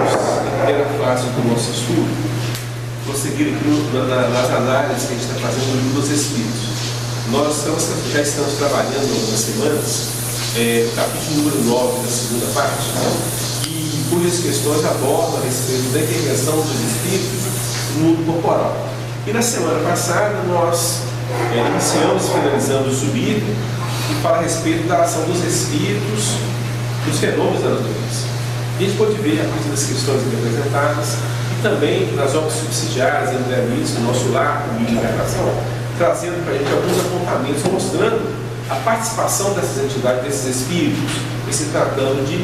estamos na primeira fase do nosso estudo, prosseguir aqui nas análises que a gente está fazendo no livro dos Espíritos. Nós já estamos trabalhando há algumas semanas o capítulo número 9 da segunda parte, e cujas questões abordam a respeito da intervenção dos Espíritos no mundo corporal. E na semana passada nós iniciamos e finalizamos o subírio que fala a respeito da ação dos Espíritos nos fenômenos da natureza. A gente pode ver a partir das questões apresentadas e também nas obras subsidiárias, entre amigos, do nosso lar, comigo e libertação, trazendo para a gente alguns apontamentos mostrando a participação dessas entidades, desses espíritos, em se tratando de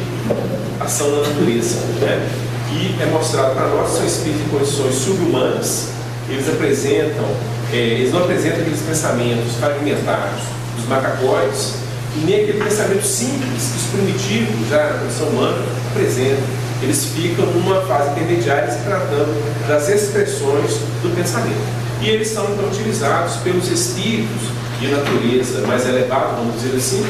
ação da natureza, né? E é mostrado para nós que são espíritos em condições subhumanas. Eles não apresentam aqueles pensamentos fragmentados dos macacoides, e nem aquele pensamento simples que os primitivos, já na condição humana, apresentam. Eles ficam numa fase intermediária se tratando das expressões do pensamento. E eles são então utilizados pelos espíritos de natureza mais elevada, vamos dizer assim,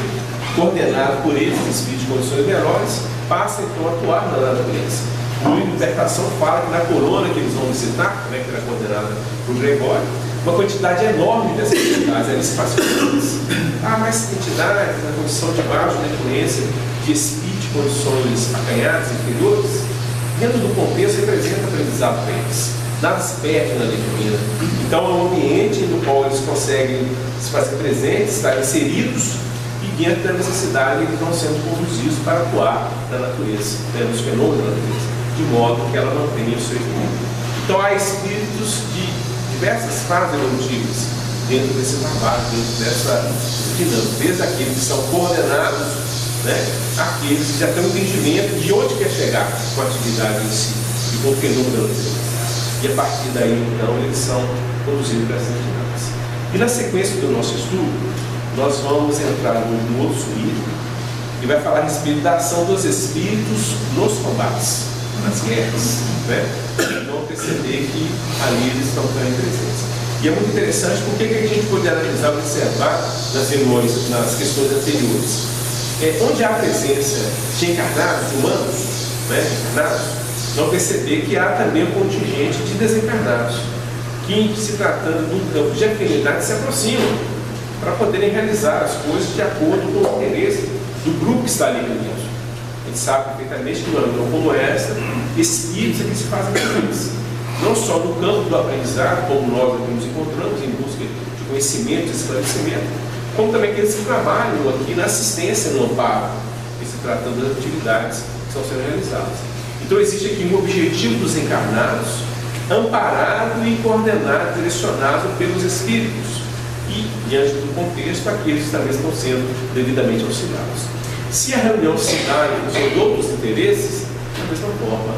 coordenado por eles, espíritos de condições melhores, passam então a atuar na natureza. No livro de Libertação fala que na colônia que eles vão visitar, que era coordenada por Gregório, uma quantidade enorme dessas entidades eram espaçadas. Mas entidades na condição de baixa influência de espíritos de condições acanhadas, inferiores, dentro do contexto representa aprendizado para eles. Nada se perde na leitura. Então é um ambiente no qual eles conseguem se fazer presentes, estar inseridos, e diante da necessidade eles vão sendo conduzidos para atuar na natureza, nos fenômenos da natureza, de modo que ela mantenha o seu equilíbrio. Então há espíritos de diversas fases evolutivas dentro desse trabalho, dentro dessa dinâmica, desde aqueles que são coordenados, aqueles que já têm um entendimento de onde quer chegar com a atividade em si e com o fenômeno da natureza. E a partir daí, então, eles são conduzidos para essas entidades. E na sequência do nosso estudo, nós vamos entrar no outro subírio, que vai falar a respeito da ação dos espíritos nos combates, nas guerras. E vão perceber que ali eles estão também presentes. E é muito interessante porque que a gente pode analisar e observar nas reuniões, nas questões anteriores. Onde há a presença de encarnados, humanos, encarnados, vão perceber que há também um contingente de desencarnados, que, se tratando de um campo de afinidade, se aproximam para poderem realizar as coisas de acordo com o interesse do grupo que está ali dentro. A gente sabe perfeitamente que numa reunião como esta, espíritos é que se fazem presentes, não só no campo do aprendizado, como nós aqui nos encontramos em busca de conhecimento e esclarecimento, como também aqueles que trabalham aqui na assistência no amparo, se tratando das atividades que estão sendo realizadas. Então existe aqui um objetivo dos encarnados, amparado e coordenado, direcionado pelos espíritos, e, diante do contexto, aqueles que também estão sendo devidamente auxiliados. Se a reunião se dá em função de outros interesses, da mesma forma,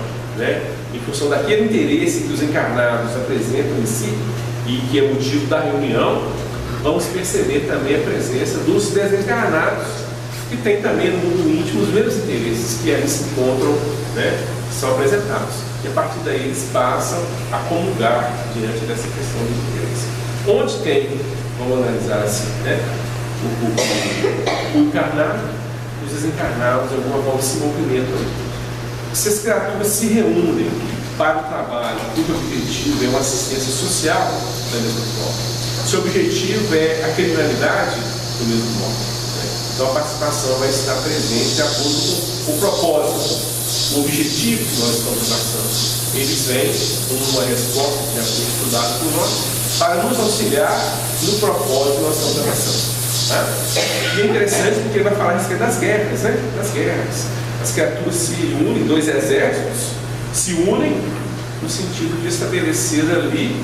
em função daquele interesse que os encarnados apresentam em si, e que é motivo da reunião, vamos perceber também a presença dos desencarnados, que tem também no mundo íntimo os mesmos interesses que ali se encontram, que são apresentados. E a partir daí eles passam a comungar diante dessa questão de interesse. Onde tem, vamos analisar assim, o encarnado, os desencarnados de alguma forma se movimentam. Essas criaturas se reúnem para o trabalho, cujo objetivo é uma assistência social da mesma forma. Seu objetivo é a criminalidade do mesmo modo. Então a participação vai estar presente de acordo com o propósito, o objetivo que nós estamos traçando. Eles vêm com uma resposta que já foi estudada por nós para nos auxiliar no propósito que nós estamos traçando. E é interessante porque ele vai falar a respeito das guerras, das guerras. As criaturas se unem, dois exércitos se unem no sentido de estabelecer ali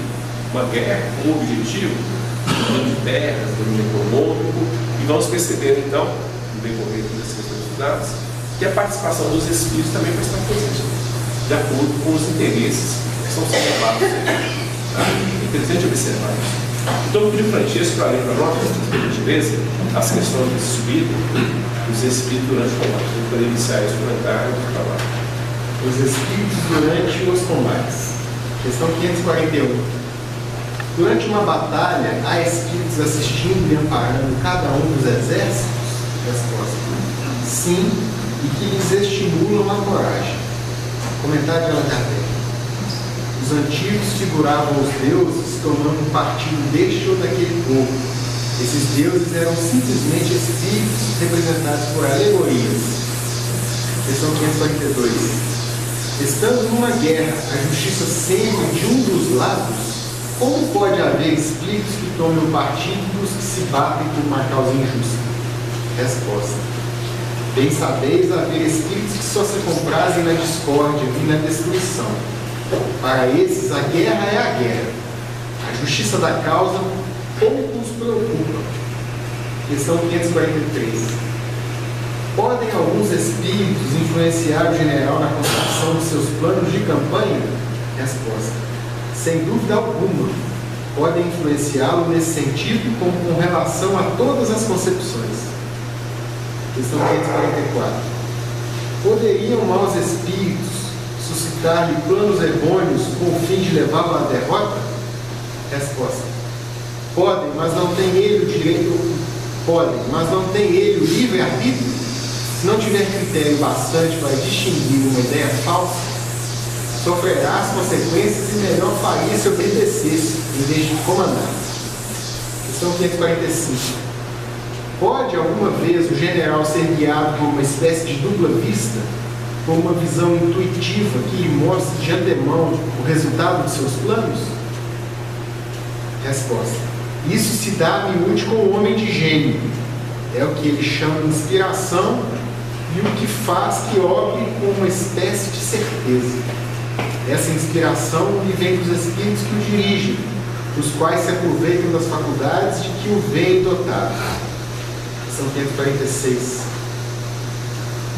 uma guerra com um objetivo, domínio de terras, domínio econômico, e vamos perceber então, no decorrer das questões estudadas, que a participação dos espíritos também vai estar presente, de acordo com os interesses que estão sendo levados. É interessante observar isso. Então, eu pedi Francisco para ler para nós, por gentileza, as questões desse subir, os espíritos durante o combate. Eu vou iniciar esse comentário e falar. Os espíritos durante os combates. Questão 541. Durante uma batalha, há espíritos assistindo e amparando cada um dos exércitos? Resposta: sim, e que lhes estimulam a coragem. Comentário de Allan Kardec. Os antigos figuravam os deuses tomando partido deste ou daquele povo. Esses deuses eram simplesmente espíritos representados por alegorias. Questão 542. Estando numa guerra, a justiça sempre de um dos lados, como pode haver espíritos que tomem o partido dos que se batem por uma causa injusta? Resposta. Bem sabeis haver espíritos que só se comprazem na discórdia e na destruição. Para esses, a guerra é a guerra. A justiça da causa pouco os preocupa. Questão 543. Podem alguns espíritos influenciar o general na construção de seus planos de campanha? Resposta. Sem dúvida alguma. Podem influenciá-lo nesse sentido como com relação a todas as concepções. Questão 544. Poderiam maus espíritos suscitar-lhe planos errôneos com o fim de levá-lo à derrota? Resposta. Podem, mas não tem ele o direito. Podem, mas não tem ele o livre-arbítrio? Se não tiver critério bastante para distinguir uma ideia falsa, sofrerá as consequências e melhor faria se obedecesse, em vez de comandar. Questão 545. Pode alguma vez o general ser guiado por uma espécie de dupla vista, por uma visão intuitiva que lhe mostre de antemão o resultado de seus planos? Resposta. Isso se dá miúde com o homem de gênio. É o que ele chama de inspiração e o que faz que obre com uma espécie de certeza. Essa inspiração lhe vem dos espíritos que o dirigem, os quais se aproveitam das faculdades de que o veem dotado. São 546.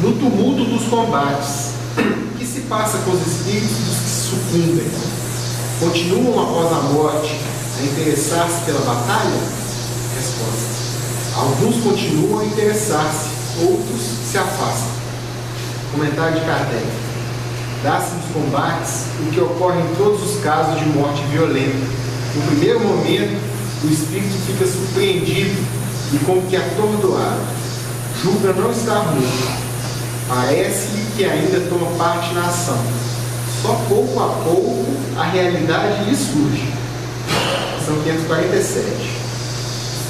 No tumulto dos combates, o que se passa com os espíritos dos que sucumbem? Continuam após a morte a interessar-se pela batalha? Resposta. Alguns continuam a interessar-se, outros se afastam. Comentário de Kardec. Dá-se nos combates o que ocorre em todos os casos de morte violenta. No primeiro momento, o espírito fica surpreendido e como que atordoado. Julga não estar morto. Parece-lhe que ainda toma parte na ação. Só pouco a pouco a realidade lhe surge. São 547.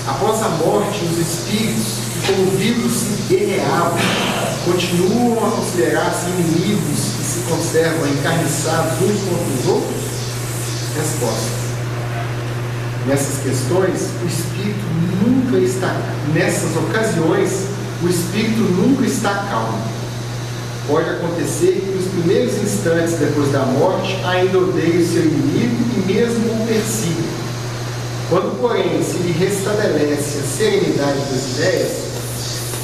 Após a morte, os espíritos que como vivos se guerreavam continuam a considerar-se inimigos e se conservam encarniçados uns contra os outros? Resposta. Nessas questões, o espírito nunca está, nessas ocasiões, o espírito nunca está calmo. Pode acontecer que nos primeiros instantes depois da morte ainda odeie o seu inimigo e mesmo o persiga. Quando, porém, se lhe restabelece a serenidade das ideias,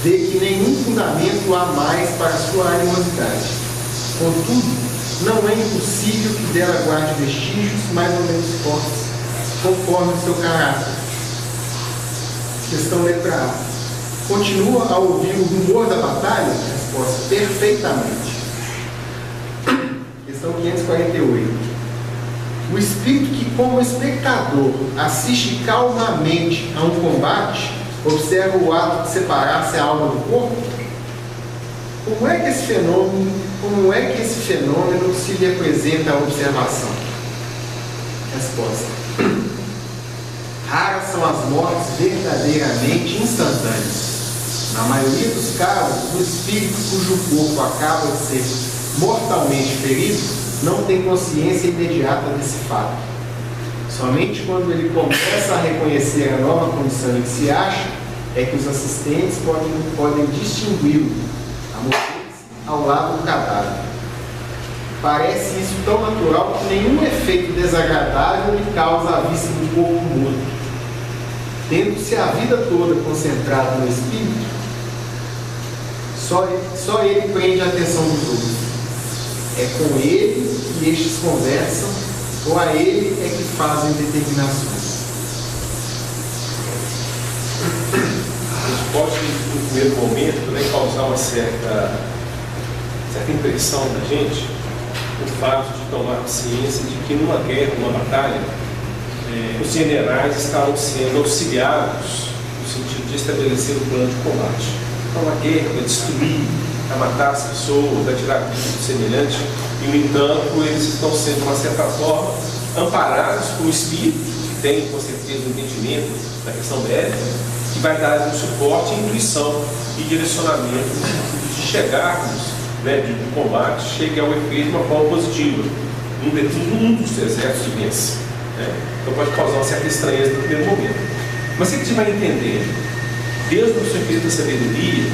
vê que nenhum fundamento há mais para a sua animosidade. Contudo, não é impossível que dela guarde vestígios mais ou menos fortes, conforme o seu caráter. Questão letra A. Continua a ouvir o rumor da batalha? Resposta. Perfeitamente. Questão 548. O espírito que, como espectador, assiste calmamente a um combate, observa o ato de separar-se a alma do corpo? Como é que esse fenômeno se lhe apresenta à observação? Resposta. Raras são as mortes verdadeiramente instantâneas. Na maioria dos casos, o espírito cujo corpo acaba de ser mortalmente ferido não tem consciência imediata desse fato. Somente quando ele começa a reconhecer a nova condição em que se acha, é que os assistentes podem distingui-lo, a mover-se ao lado do cadáver. Parece isso tão natural que nenhum efeito desagradável lhe causa a vista do corpo morto. Tendo-se a vida toda concentrada no espírito, só ele prende a atenção dos outros. É com ele que estes conversam, ou a ele é que fazem determinações. Isso pode, no primeiro momento, causar uma certa impressão da gente, o fato de tomar ciência de que numa guerra, numa batalha, os generais estavam sendo auxiliados no sentido de estabelecer o plano de combate. Então, a guerra vai destruir, a matar as pessoas, a tirar tudo semelhante, e, no entanto, eles estão sendo, de uma certa forma, amparados por um espírito que tem, com certeza, um entendimento da questão médica, que vai dar um suporte, intuição e direcionamento de chegarmos, né, de combate, chegue ao efeito de uma forma positiva. Um dos exércitos vence. Né? Então pode causar uma certa estranheza no primeiro momento. Mas se a gente vai entender, Deus, no seu espírito da sabedoria,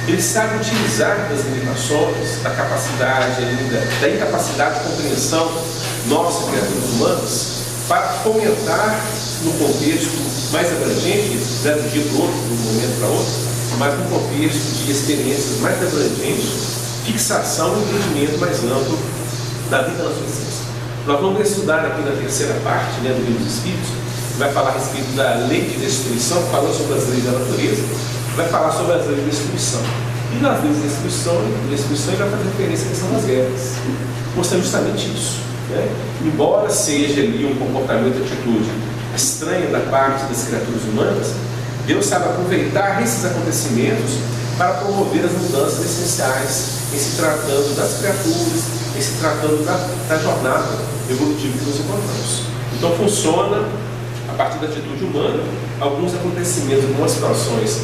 Ele sabe utilizar das limitações, da capacidade ainda, da incapacidade de compreensão nossa, criaturas humanas, para fomentar no contexto mais abrangente, né, de um dia para o outro, de um momento para outro, mas no contexto de experiências mais abrangentes, fixação e entendimento mais amplo da vida na sua essência. Nós vamos estudar aqui na terceira parte, né, do Livro dos Espíritos, vai falar a respeito da lei de destruição, falando sobre as leis da natureza, vai falar sobre as leis de destruição. E nas leis de destruição ele vai fazer referência à questão das guerras, mostrando justamente isso. Né? Embora seja ali um comportamento, atitude estranha da parte das criaturas humanas, Deus sabe aproveitar esses acontecimentos para promover as mudanças essenciais em se tratando das criaturas, em se tratando da jornada evolutiva que nos encontramos. Então funciona, a partir da atitude humana, alguns acontecimentos, algumas situações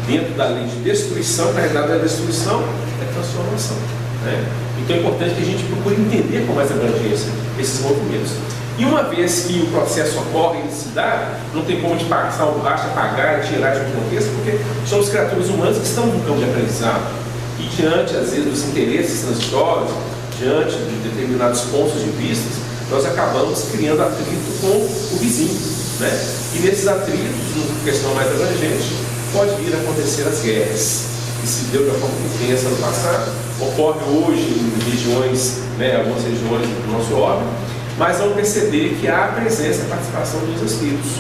dentro da lei de destruição, na realidade a destruição é transformação. Né? Então é importante que a gente procure entender com mais abrangência esses movimentos. E uma vez que o processo ocorre e se dá, não tem como de passar o borracha, apagar e tirar de um contexto, porque somos criaturas humanas que estão no campo de aprendizado. E diante, às vezes, dos interesses transitórios, diante de determinados pontos de vista, nós acabamos criando atrito com o vizinho. Né? E nesses atritos, numa questão mais abrangente, pode vir a acontecer as guerras. Que se deu de uma forma intensa no passado, ocorre hoje em regiões, né, algumas regiões do nosso orbe, mas vão perceber que há a presença e a participação dos espíritos.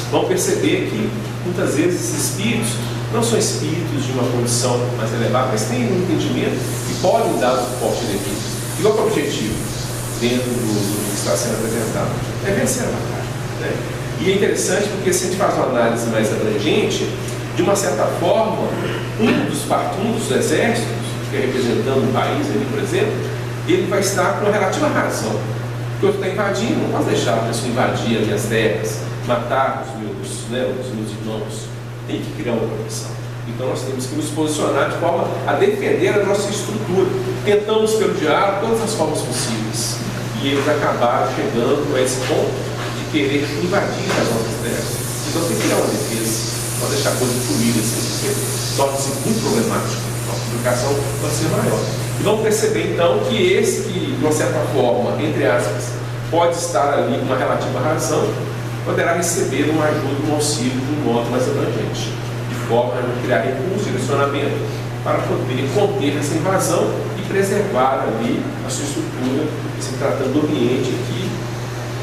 Vão perceber que, muitas vezes, esses espíritos não são espíritos de uma condição mais elevada, mas têm um entendimento e podem dar o suporte devido. E qual é o objetivo dentro do que está sendo apresentado? É vencer a batalha. Né? E é interessante porque, se a gente faz uma análise mais abrangente, de uma certa forma, um dos exércitos, que é representando um país ali, por exemplo, ele vai estar com uma relativa razão. Porque eu estou invadindo, não posso deixar a pessoa invadir as minhas terras, matar os meus irmãos. Tem que criar uma proteção. Então nós temos que nos posicionar de forma a defender a nossa estrutura. Tentamos pelo diálogo todas as formas possíveis. E eles acabaram chegando a esse ponto de querer invadir as nossas terras. Então tem que criar uma defesa. Não pode deixar coisas fluírem assim, porque torna-se muito problemático. A complicação pode ser maior. E vamos perceber então que esse que, de uma certa forma, entre aspas, pode estar ali com uma relativa razão, poderá receber uma ajuda, um auxílio de um modo mais abrangente, de forma a criar recursos, direcionamento, para poder conter essa invasão e preservar ali a sua estrutura, se tratando do ambiente que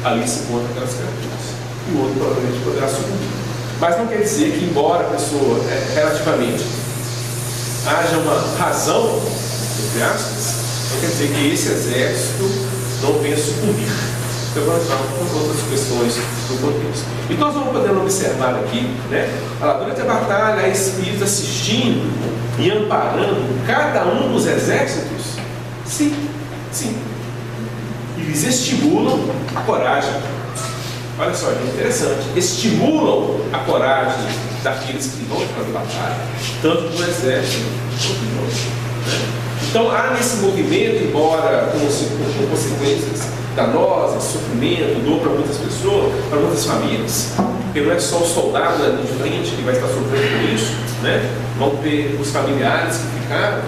ali se encontra aquelas criaturas. E o outro provavelmente poderá sucumbir. Mas não quer dizer que, embora a pessoa relativamente haja uma razão, entre aspas, não quer dizer que esse exército não venha sucumbir. Então vamos falar com outras questões no contexto. Então nós vamos poder observar aqui, né? Durante a batalha, há espíritos assistindo e amparando cada um dos exércitos? Sim, sim. Eles estimulam a coragem. Olha só, é interessante. Estimulam a coragem daqueles que vão para a batalha, tanto do exército quanto de nós. Né? Então há nesse movimento, embora com consequências danosas, sofrimento, dor para muitas pessoas, para muitas famílias, porque não é só o soldado ali de frente que vai estar sofrendo com isso, né? Vão ter os familiares que ficaram.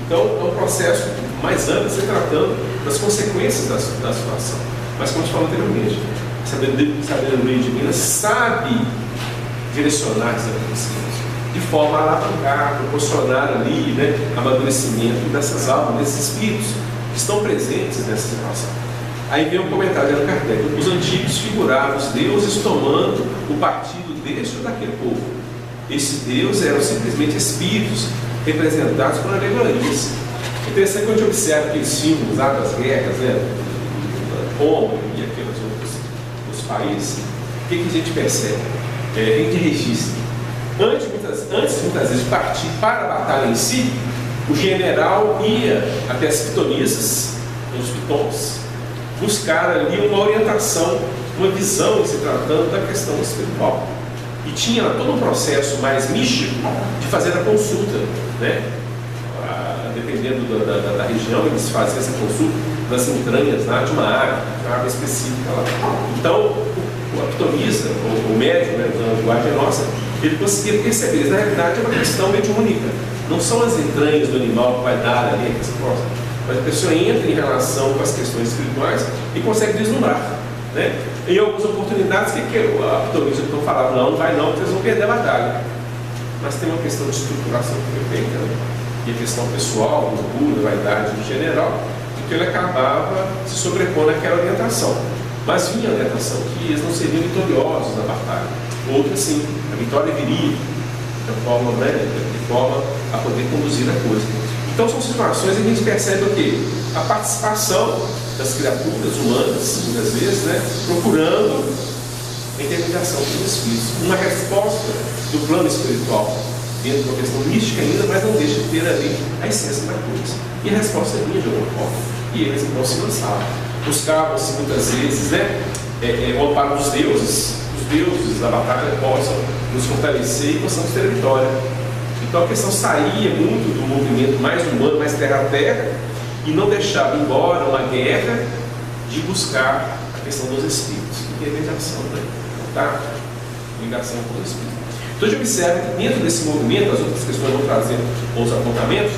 Então é um processo mais amplo se tratando das consequências da situação. Mas como a gente falou anteriormente, a sabedoria divina sabe direcionar esses acontecimentos de forma a alavancar, proporcionar ali, né, amadurecimento dessas almas, desses espíritos que estão presentes nessa situação. Aí vem um comentário de Allan Kardec: os antigos figuravam os deuses tomando o partido deste ou daquele povo. Esses deuses eram simplesmente espíritos representados por alegorias. É interessante que a gente observa aqueles símbolos lá das guerras, né, Roma e aqueles outros países. O que a gente percebe? A gente registra. Antes, muitas vezes, de partir para a batalha em si, O general ia até as pitonisas, os pitons, buscar ali uma orientação, uma visão em se tratando da questão espiritual. E tinha todo um processo mais místico de fazer a consulta, né? Dependendo da região, eles faziam essa consulta nas entranhas lá de uma água específica lá. Então, a pitonisa, o médico, né, da linguagem nossa, ele conseguia perceber, na realidade é uma questão mediúnica. Não são as entranhas do animal que vai dar ali a resposta, mas a pessoa entra em relação com as questões espirituais e consegue vislumbrar, né? Em algumas oportunidades, que a pitonisa então falava, não vai não, porque vocês vão perder a batalha. Mas tem uma questão de estruturação perfeita, né? E a questão pessoal, orgulho, vaidade em general, e que ele acabava se sobrepondo àquela orientação. Mas vinha a orientação que eles não seriam vitoriosos na batalha. Outras sim, a vitória viria de forma, né, de forma a poder conduzir a coisa. Então são situações em que a gente percebe o quê? A participação das criaturas humanas, muitas vezes, né, procurando a intermediação dos espíritos, uma resposta do plano espiritual, dentro de uma questão mística ainda, mas não deixa de ter ali a essência da coisa. E a resposta vinha de alguma forma. E eles então se lançavam. Buscavam-se muitas vezes, né, o amparo dos deuses. Os deuses da batalha possam nos fortalecer e possamos ter a vitória. Então a questão saía muito do movimento mais humano, mais terra a terra, e não deixava, embora uma guerra, de buscar a questão dos espíritos. Intermediação, né? Tá? Ligação com os espíritos. Então a gente observa que dentro desse movimento, as outras questões vão trazer outros apontamentos,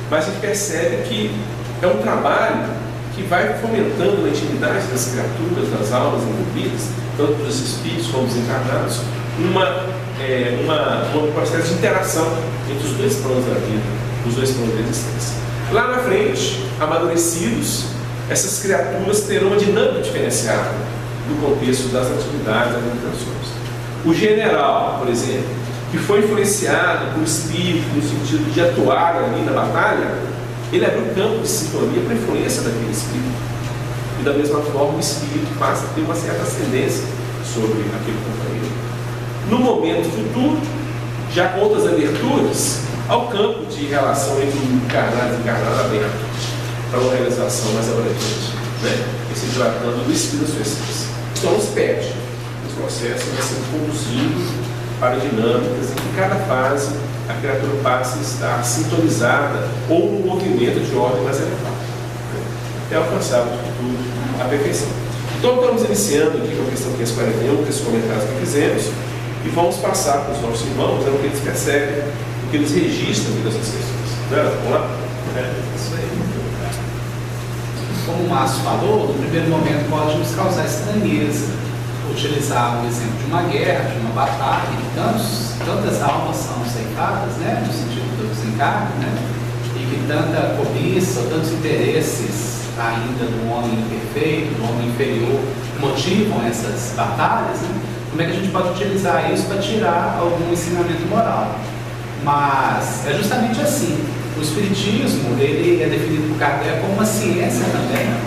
mas a gente percebe que é um trabalho que vai fomentando a intimidade das criaturas, das almas envolvidas, tanto dos espíritos como dos encarnados, um processo de interação entre os dois planos da vida, os dois planos da existência. Lá na frente, amadurecidos, essas criaturas terão uma dinâmica diferenciada no contexto das atividades, das limitações. O general, por exemplo, que foi influenciado por espírito no sentido de atuar ali na batalha, ele abriu o campo de sintonia para a influência daquele espírito. E da mesma forma o espírito passa a ter uma certa ascendência sobre aquele companheiro. No momento futuro, já com outras aberturas, ao campo de relação entre o encarnado e encarnado aberto, para uma realização mais abrangente, né? E se tratando do espírito da sua essência. Então não se perde. O processo vai sendo conduzido para dinâmicas em que cada fase a criatura passa a estar sintonizada ou num movimento de ordem mais elevada, né? Até alcançar no futuro a perfeição. Então estamos iniciando aqui com a questão 541, com esses comentários que fizemos, e vamos passar para os nossos irmãos, o que eles percebem, o que eles registram dessas questões. Vamos lá? Isso aí. Como o Márcio falou, no primeiro momento pode nos causar estranheza utilizar o exemplo de uma guerra, de uma batalha, que tantas almas são ceifadas, né, no sentido do desencarne, né, e que tanta cobiça, tantos interesses ainda do homem imperfeito, do homem inferior, motivam essas batalhas, né? Como é que a gente pode utilizar isso para tirar algum ensinamento moral? Mas é justamente assim. O Espiritismo, ele é definido por Kardec como uma ciência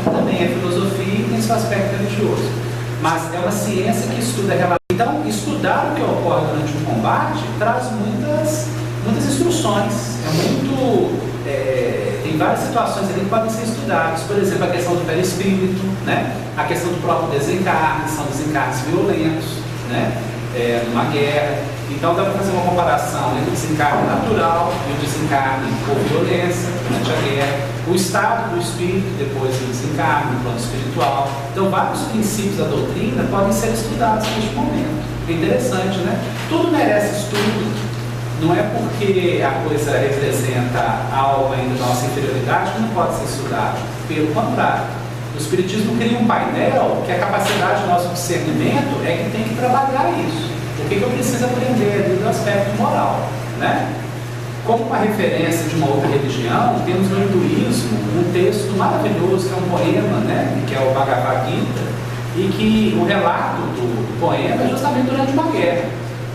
também é filosofia e tem seu aspecto religioso. Mas é uma ciência que estuda a relação. Então, estudar o que ocorre durante um combate traz muitas instruções. Tem várias situações ali que podem ser estudadas. Por exemplo, a questão do perispírito, né? A questão do próprio desencarne, são desencarnes violentos, né? Numa guerra. Então dá para fazer uma comparação entre o desencarne natural e o desencarne por violência durante a guerra, o estado do espírito depois do desencarne, no plano espiritual. Então vários princípios da doutrina podem ser estudados neste momento. É interessante, né? Tudo merece estudo. Não é porque a coisa representa algo ainda da nossa interioridade que não pode ser estudado. Pelo contrário, o Espiritismo cria um painel que a capacidade do nosso discernimento é que tem que trabalhar isso. O que eu preciso aprender ali do aspecto moral, né? Como uma referência de uma outra religião, temos no hinduísmo um texto maravilhoso, que é um poema, né? Que é o Bhagavad Gita, e que o relato do poema é justamente durante uma guerra.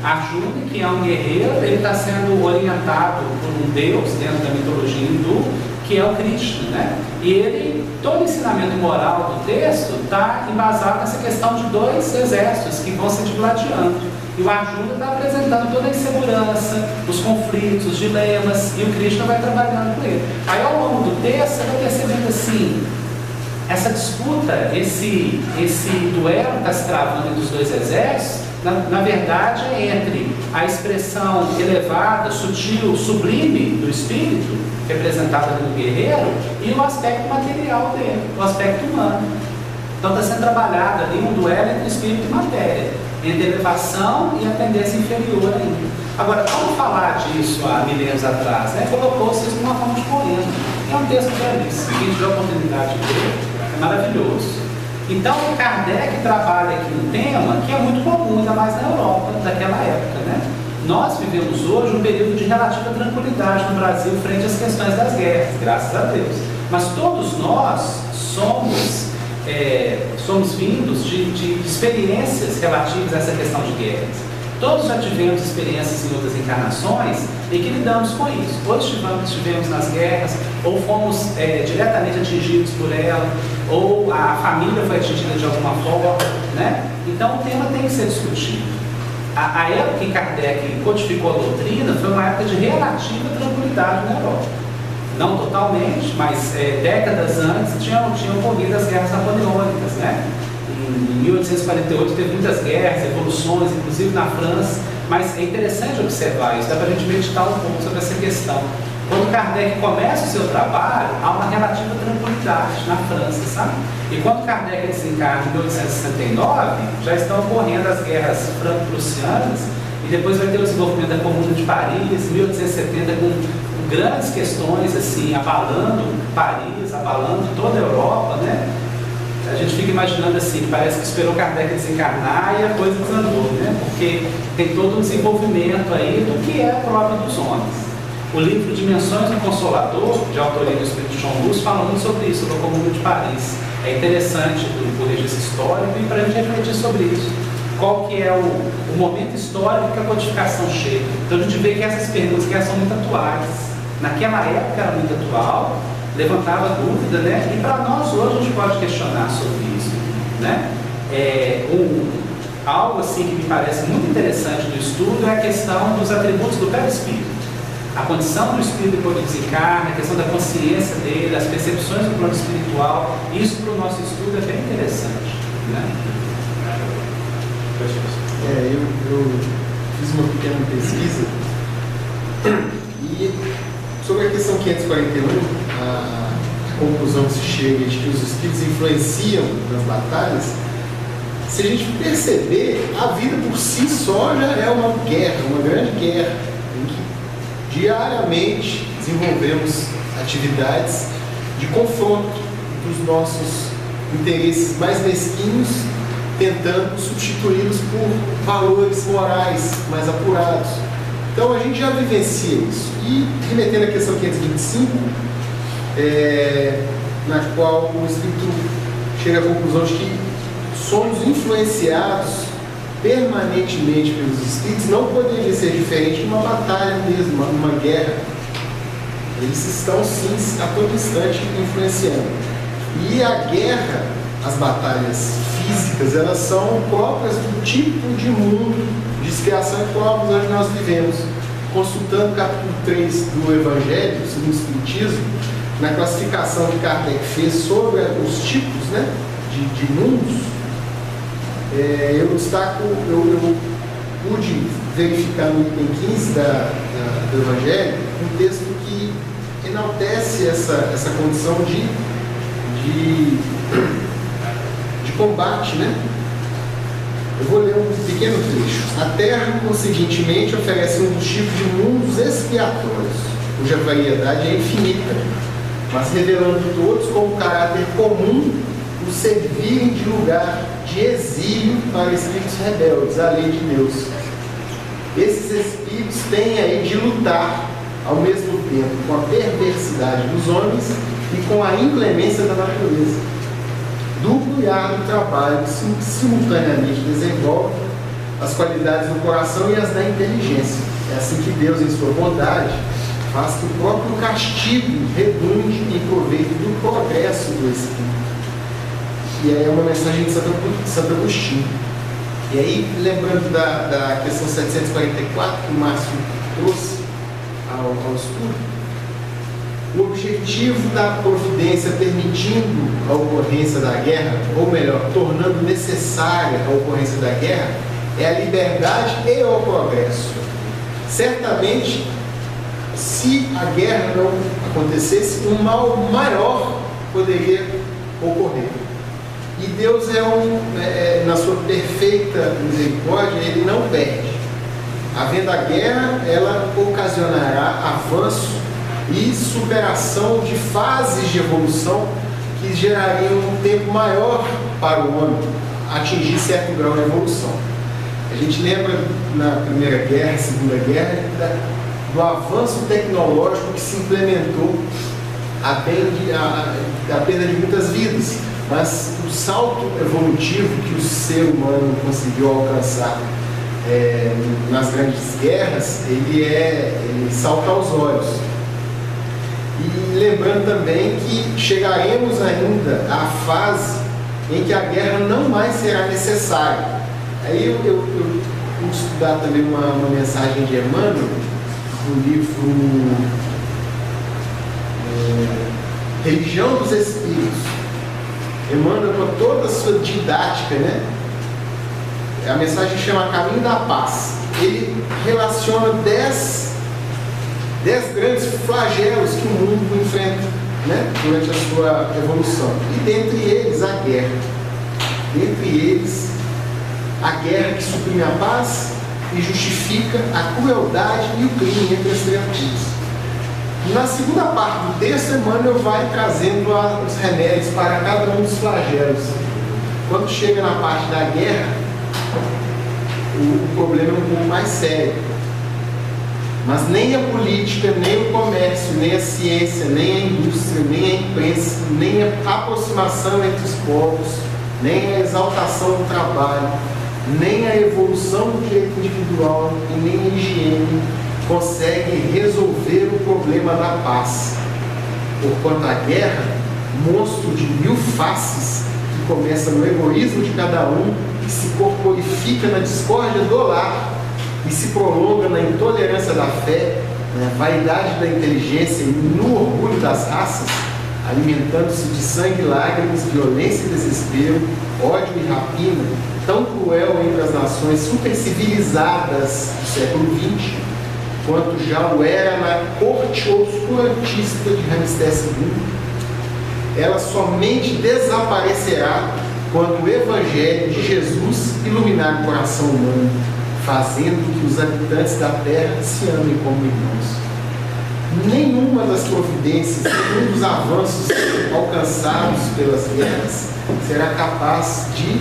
Arjuna, que é um guerreiro, ele está sendo orientado por um deus dentro da mitologia hindu que é o Krishna, né? E todo o ensinamento moral do texto está embasado nessa questão de dois exércitos que vão se digladiando. E o Arjuna está apresentando toda a insegurança, os conflitos, os dilemas, e o Krishna vai trabalhando com ele. Aí ao longo do texto você vai percebendo assim, essa disputa, esse duelo que está se travando entre os dois exércitos, na verdade é entre a expressão elevada, sutil, sublime do espírito, representada no guerreiro, e o aspecto material dele, o aspecto humano. Então está sendo trabalhado ali um duelo entre espírito e matéria, entre elevação e a tendência inferior ainda. Agora, como falar disso há milênios atrás? Colocou-se isso numa forma de poema. É um texto belíssimo, quem tiver a oportunidade de ler, é maravilhoso. Então, Kardec trabalha aqui um tema que é muito comum, ainda mais na Europa, daquela época, né? Nós vivemos hoje um período de relativa tranquilidade no Brasil frente às questões das guerras, graças a Deus. Mas todos nós somos vindos de experiências relativas a essa questão de guerras. Todos já tivemos experiências em outras encarnações e que lidamos com isso. Ou estivemos nas guerras, ou fomos diretamente atingidos por ela, ou a família foi atingida de alguma forma, né? Então o tema tem que ser discutido. A época em que Kardec codificou a doutrina foi uma época de relativa tranquilidade na Europa. Não totalmente, mas décadas antes tinham ocorrido as guerras napoleônicas, né? Em 1848 teve muitas guerras, revoluções, inclusive na França, mas é interessante observar isso, dá para a gente meditar um pouco sobre essa questão. Quando Kardec começa o seu trabalho, há uma relativa tranquilidade na França, sabe? E quando Kardec desencarna em 1869, já estão ocorrendo as guerras franco-prussianas, e depois vai ter o desenvolvimento da Comuna de Paris, 1870, com grandes questões, assim, abalando Paris, abalando toda a Europa, né? A gente fica imaginando assim, parece que esperou Kardec desencarnar e a coisa desandou, né? Porque tem todo um desenvolvimento aí do que é próprio dos homens. O livro Dimensões do Consolador, de autoria do Espírito João Luz, fala muito sobre isso, sobre a Comuna de Paris. É interessante do registro histórico e para a gente refletir sobre isso. Qual que é o momento histórico que a codificação chega. Então a gente vê que essas perguntas que são muito atuais. Naquela época era muito atual, levantava dúvida, né? E para nós hoje a gente pode questionar sobre isso, né? Algo assim que me parece muito interessante do estudo é a questão dos atributos do perispírito. A condição do espírito quando desencarna, a questão da consciência dele, as percepções do plano espiritual, isso para o nosso estudo é bem interessante, né? Eu fiz uma pequena pesquisa e sobre a questão 541, a conclusão que se chega de que os espíritos influenciam nas batalhas, se a gente perceber, a vida por si só já é uma guerra, uma grande guerra, em que diariamente desenvolvemos atividades de confronto dos nossos interesses mais mesquinhos, tentando substituí-los por valores morais mais apurados. Então a gente já vivencia isso. E remetendo à questão 525, na qual o Espírito chega à conclusão de que somos influenciados permanentemente pelos Espíritos, não poderia ser diferente de uma batalha mesmo, uma guerra. Eles estão sim a todo instante influenciando. E a guerra, as batalhas físicas, elas são próprias do tipo de mundo de expiação e provas onde nós vivemos. Consultando o capítulo 3 do Evangelho, segundo o Espiritismo, na classificação que Kardec fez sobre os tipos, né, de mundos, eu destaco, eu pude verificar no item 15 do Evangelho um texto que enaltece essa condição de combate, né? Eu vou ler um pequeno trecho. A Terra, conseguintemente, oferece um dos tipos de mundos expiatórios, cuja variedade é infinita, mas revelando todos como caráter comum o servirem de lugar de exílio para espíritos rebeldes à lei de Deus. Esses espíritos têm aí de lutar, ao mesmo tempo, com a perversidade dos homens e com a inclemência da natureza. Duplo e árduo trabalho que simultaneamente desenvolve as qualidades do coração e as da inteligência. É assim que Deus, em sua bondade, faz que o próprio castigo redunde em proveito do progresso do Espírito. E aí é uma mensagem de Santo Agostinho. E aí, lembrando da questão 744 que o Márcio trouxe ao estudo, o objetivo da providência permitindo a ocorrência da guerra, ou melhor, tornando necessária a ocorrência da guerra, é a liberdade e o progresso. Certamente, se a guerra não acontecesse, um mal maior poderia ocorrer. E Deus na sua perfeita misericórdia, Ele não perde. Havendo a guerra, ela ocasionará avanço e superação de fases de evolução que gerariam um tempo maior para o homem atingir certo grau de evolução. A gente lembra na Primeira Guerra, Segunda Guerra, do avanço tecnológico que se implementou a perda de muitas vidas, mas o salto evolutivo que o ser humano conseguiu alcançar nas grandes guerras, ele salta aos olhos. E lembrando também que chegaremos ainda à fase em que a guerra não mais será necessária. Aí eu vou estudar também uma mensagem de Emmanuel, no livro Religião dos Espíritos. Emmanuel, com toda a sua didática, né? A mensagem chama Caminho da Paz. Ele relaciona 10 grandes flagelos que o mundo enfrenta, né, durante a sua evolução. E dentre eles a guerra. Dentre eles a guerra que suprime a paz e justifica a crueldade e o crime entre as criaturas. Na segunda parte do texto, Emmanuel vai trazendo os remédios para cada um dos flagelos. Quando chega na parte da guerra, o problema é um pouco mais sério. Mas nem a política, nem o comércio, nem a ciência, nem a indústria, nem a imprensa, nem a aproximação entre os povos, nem a exaltação do trabalho, nem a evolução do direito individual e nem a higiene conseguem resolver o problema da paz. Porquanto a guerra, monstro de 1000 faces, que começa no egoísmo de cada um, que se corporifica na discórdia do lar e se prolonga na intolerância da fé, na vaidade da inteligência e no orgulho das raças, alimentando-se de sangue, lágrimas, violência e desespero, ódio e rapina, tão cruel entre as nações supercivilizadas do século XX, quanto já o era na corte obscurantista de Ramsés II, ela somente desaparecerá quando o Evangelho de Jesus iluminar o coração humano, fazendo que os habitantes da terra se amem como irmãos. Nenhuma das providências, nenhum dos avanços alcançados pelas guerras será capaz de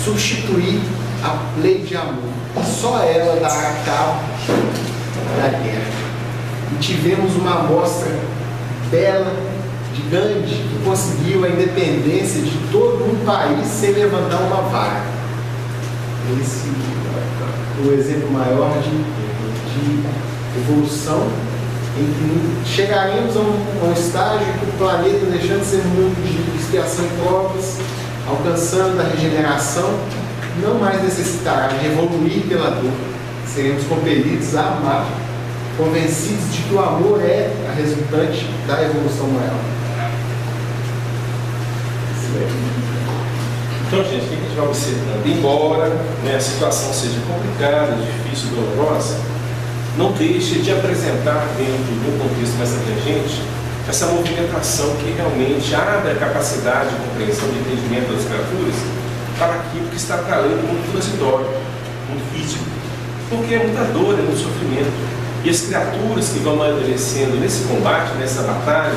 substituir a lei de amor. Só ela dará cabo da guerra. E tivemos uma amostra bela de Gandhi, que conseguiu a independência de todo um país sem levantar uma vara. Esse é o exemplo maior de evolução, em que chegaremos a um estágio que o planeta, deixando de ser um mundo de expiação e provas, alcançando a regeneração, não mais necessitará de evoluir pela dor. Seremos compelidos a amar, convencidos de que o amor é a resultante da evolução maior. Então, gente, o que a gente vai observando? Embora, né, a situação seja complicada, difícil, dolorosa, não deixe de apresentar dentro do contexto mais abrangente essa movimentação que realmente abre a capacidade de compreensão, de entendimento das criaturas para aquilo que está para além do mundo transitório, mundo físico. Porque é muita dor, é muito sofrimento. E as criaturas que vão amadurecendo nesse combate, nessa batalha,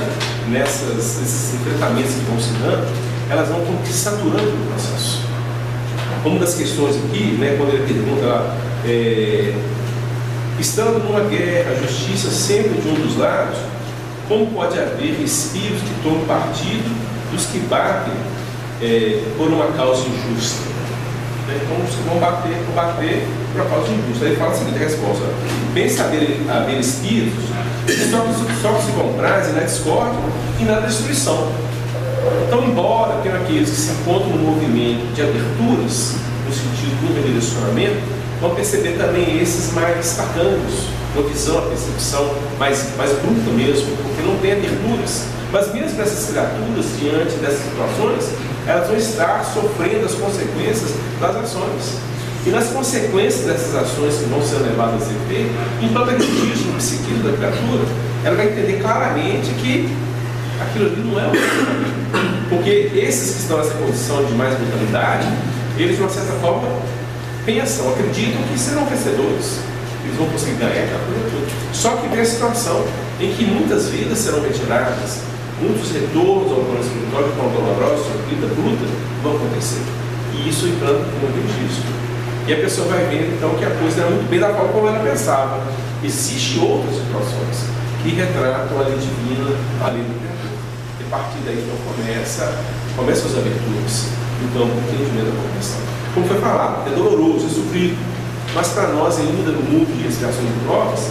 nesses enfrentamentos que vão se dando, elas vão se saturando do processo. Uma das questões aqui, né, quando ele pergunta lá, estando numa guerra, a justiça sempre de um dos lados, como pode haver espíritos que tomam partido dos que batem por uma causa injusta? Então, os que vão combater por uma causa injusta. Aí ele fala a seguinte resposta: bem saber haver espíritos Só que se comprazem na discórdia e na destruição. Então, embora tenham aqueles que se encontram no movimento de aberturas, no sentido do redirecionamento, vão perceber também esses mais tacanhos, uma visão, a percepção mais bruta mesmo, porque não tem aberturas. Mas mesmo essas criaturas, diante dessas situações, elas vão estar sofrendo as consequências das ações. E nas consequências dessas ações que vão ser levadas a efeito, enquanto acredite no psiquismo da criatura, ela vai entender claramente que aquilo ali não é o caminho. Porque esses que estão nessa condição de mais brutalidade, eles de uma certa forma pensam, acreditam que serão vencedores, eles vão conseguir ganhar aquela coisa toda. Só que vem a situação em que muitas vidas serão retiradas, muitos retornos ao plano espiritual de forma dolorosa, sofrida, bruta, vão acontecer. E isso entrando no registro. E a pessoa vai ver então que a coisa era muito bem da forma como ela pensava. Existem outras situações que retratam a lei divina, a lei do criador. E a partir daí então começam as aberturas, então o entendimento da compreensão. Como foi falado, é doloroso, é sofrido, mas para nós ainda no mundo de expiações e provas,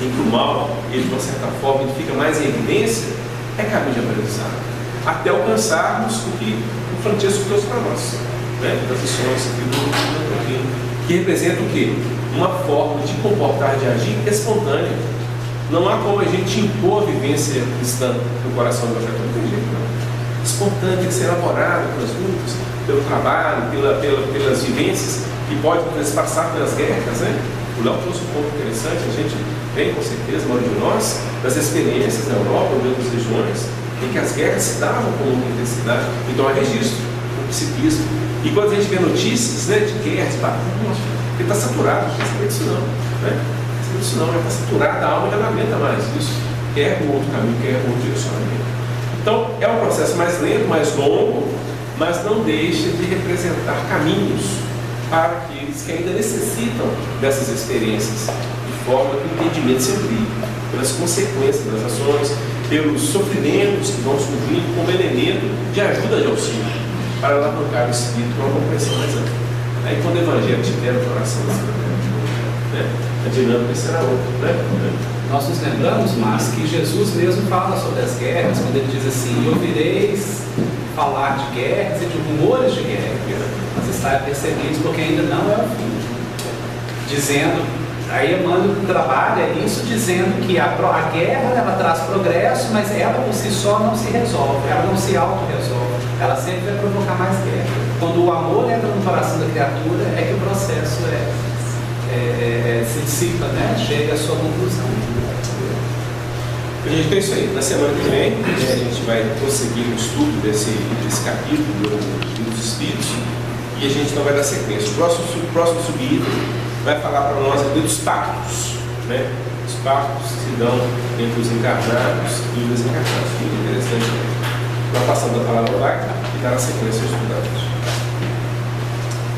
em que o mal, ele de uma certa forma ele fica mais em evidência, é caminho de aprendizado, até alcançarmos o que o Francesco trouxe para nós, né? Das lições que representa o quê? Uma forma de comportar, de agir espontânea. Não há como a gente impor a vivência cristã no coração do projeto, não tem jeito não. Espontânea, tem que ser elaborada pelas lutas, pelo trabalho, pelas vivências que pode passar pelas guerras, né? O Léo trouxe um ponto interessante, a gente vem com certeza, a maioria de nós, das experiências na Europa, em outras regiões, em que as guerras se davam com muita intensidade. Então há registro, um psiquismo. E quando a gente vê notícias, né, de guerras, porque está saturado, não quer saber disso não, né? Não quer saber disso não, está saturada, a alma já não aguenta mais isso. Quer um outro caminho, quer um outro direcionamento. Então é um processo mais lento, mais longo, mas não deixa de representar caminhos para aqueles que ainda necessitam dessas experiências, de forma que o entendimento se amplie, pelas consequências das ações, pelos sofrimentos que vão surgindo como elemento de ajuda de auxílio, para alavancar o espírito para uma compreensão mais ampla. Aí quando o Evangelho estiver no coração da né, a dinâmica será outra. Né? Nós nos lembramos, mas que Jesus mesmo fala sobre as guerras, quando ele diz assim: ouvireis falar de guerras e de rumores de guerra, mas está perseguidos porque ainda não é o fim. Dizendo, aí Emmanuel trabalha isso dizendo que a guerra ela traz progresso, mas ela por si só não se resolve, ela não se auto-resolve, ela sempre vai provocar mais guerra. Quando o amor entra no coração da criatura, é que o processo se dissipa, né? Chega à sua conclusão. Gente, então é isso aí. Na semana que vem, a gente vai prosseguir o estudo desse capítulo dos Espíritos e a gente não vai dar sequência. O próximo subido vai falar para nós aqui dos pactos, né? Os pactos que se dão entre os encarnados e os desencarnados. Muito interessante. Nós passamos a palavra ao Wagner e dar a sequência aos estudantes.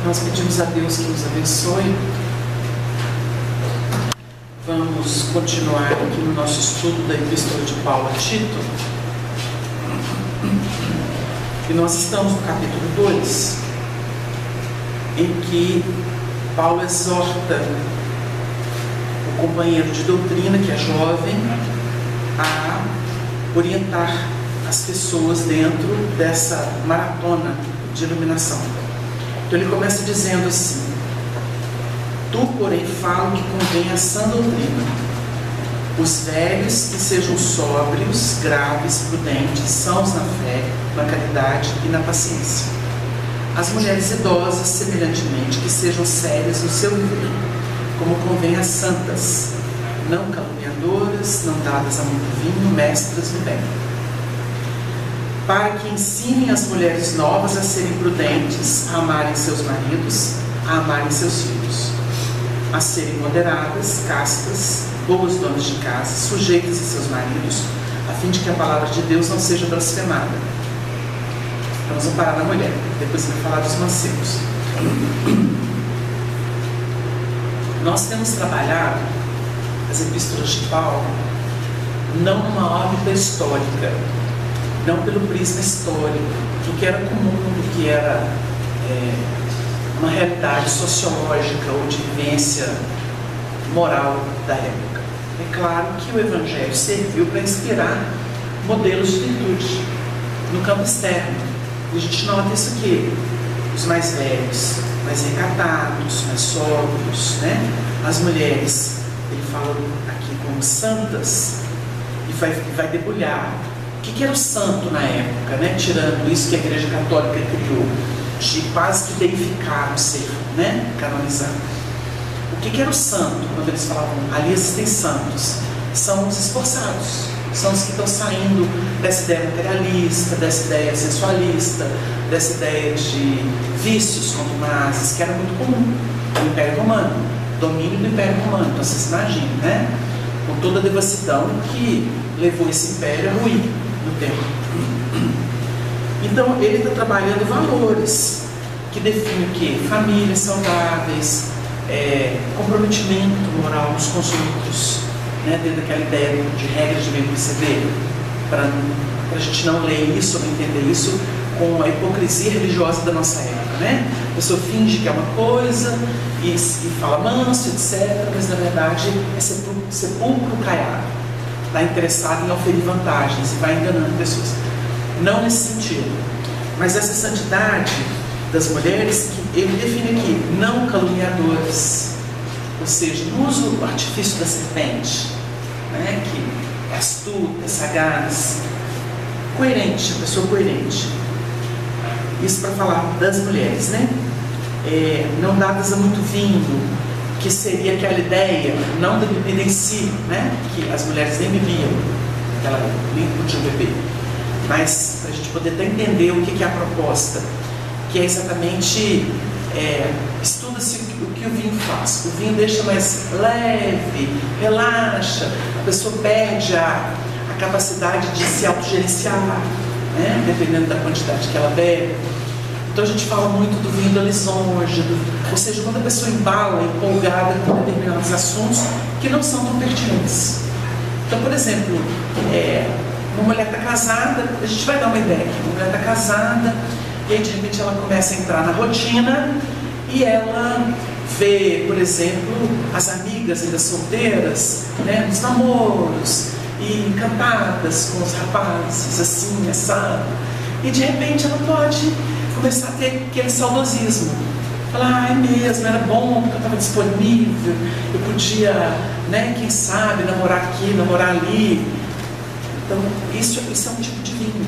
Nós pedimos a Deus que nos abençoe. Vamos continuar aqui no nosso estudo da Epístola de Paulo a Tito. E nós estamos no capítulo 2, em que Paulo exorta o companheiro de doutrina, que é jovem, a orientar as pessoas dentro dessa maratona de iluminação. Então ele começa dizendo assim: tu, porém, fala que convém a sã doutrina. Os velhos que sejam sóbrios, graves, prudentes, sãos na fé, na caridade e na paciência. As mulheres idosas, semelhantemente, que sejam sérias no seu viver, como convém às santas, não caluniadoras, não dadas a muito vinho, mestras do bem. Para que ensinem as mulheres novas a serem prudentes, a amarem seus maridos, a amarem seus filhos, a serem moderadas, castas, boas donas de casa, sujeitas a seus maridos, a fim de que a palavra de Deus não seja blasfemada. Então, vamos parar na mulher, depois vai falar dos mancebos. Nós temos trabalhado as epístolas de Paulo não numa órbita histórica, não pelo prisma histórico, do que era comum, do que era uma realidade sociológica ou de vivência moral da época. É claro que o Evangelho serviu para inspirar modelos de virtude no campo externo. E a gente nota isso aqui. Os mais velhos, mais recatados, mais sóbrios, né? As mulheres, ele fala aqui como santas, e vai debulhar o que era o santo na época, né? Tirando isso que a Igreja Católica criou, de quase que deificar o ser, né? Canonizar. O que era o santo? Quando eles falavam, ali existem santos, são os esforçados, são os que estão saindo dessa ideia materialista, dessa ideia sensualista, dessa ideia de vícios contumazes, que era muito comum no Império Romano, domínio do Império Romano. Então vocês imaginem, né? Com toda a devassidão que levou esse império a ruir no tempo. Então ele está trabalhando valores que definem o quê? Famílias saudáveis, comprometimento moral uns com os outros, né? Dentro daquela ideia de regras de bem proceder, para a gente não ler isso, não entender isso com a hipocrisia religiosa da nossa época, né? A pessoa finge que é uma coisa e fala manso, etc., mas na verdade é sepulcro caiado, está interessado em oferir vantagens e vai enganando pessoas. Não nesse sentido, mas essa santidade das mulheres que ele define aqui, não caluniadores, ou seja, não usa o artifício da serpente, né? Que é astuta, é sagaz, coerente, a pessoa coerente. Isso para falar das mulheres, né? Não dadas a muito vinho, que seria aquela ideia, não da bebida em si, né? Que as mulheres nem bebiam, naquela época, nem podiam beber. Mas para a gente poder até entender o que é a proposta, que é exatamente, estuda-se o que o vinho faz. O vinho deixa mais leve, relaxa, a pessoa perde a capacidade de se autogerenciar, né? Dependendo da quantidade que ela bebe. Então a gente fala muito do vinho da lisonja, ou seja, quando a pessoa embala, empolgada com determinados assuntos que não são tão pertinentes. Então, por exemplo, uma mulher está casada, a gente vai dar uma ideia aqui, uma mulher está casada, e aí de repente ela começa a entrar na rotina e ela vê, por exemplo, as amigas ainda solteiras, né, nos namoros, e encantadas com os rapazes, assim, assado. E de repente ela pode começar a ter aquele saudosismo. Falar, mesmo, era bom porque eu estava disponível, eu podia, né, quem sabe, namorar aqui, namorar ali. Então, isso é um tipo de vinho.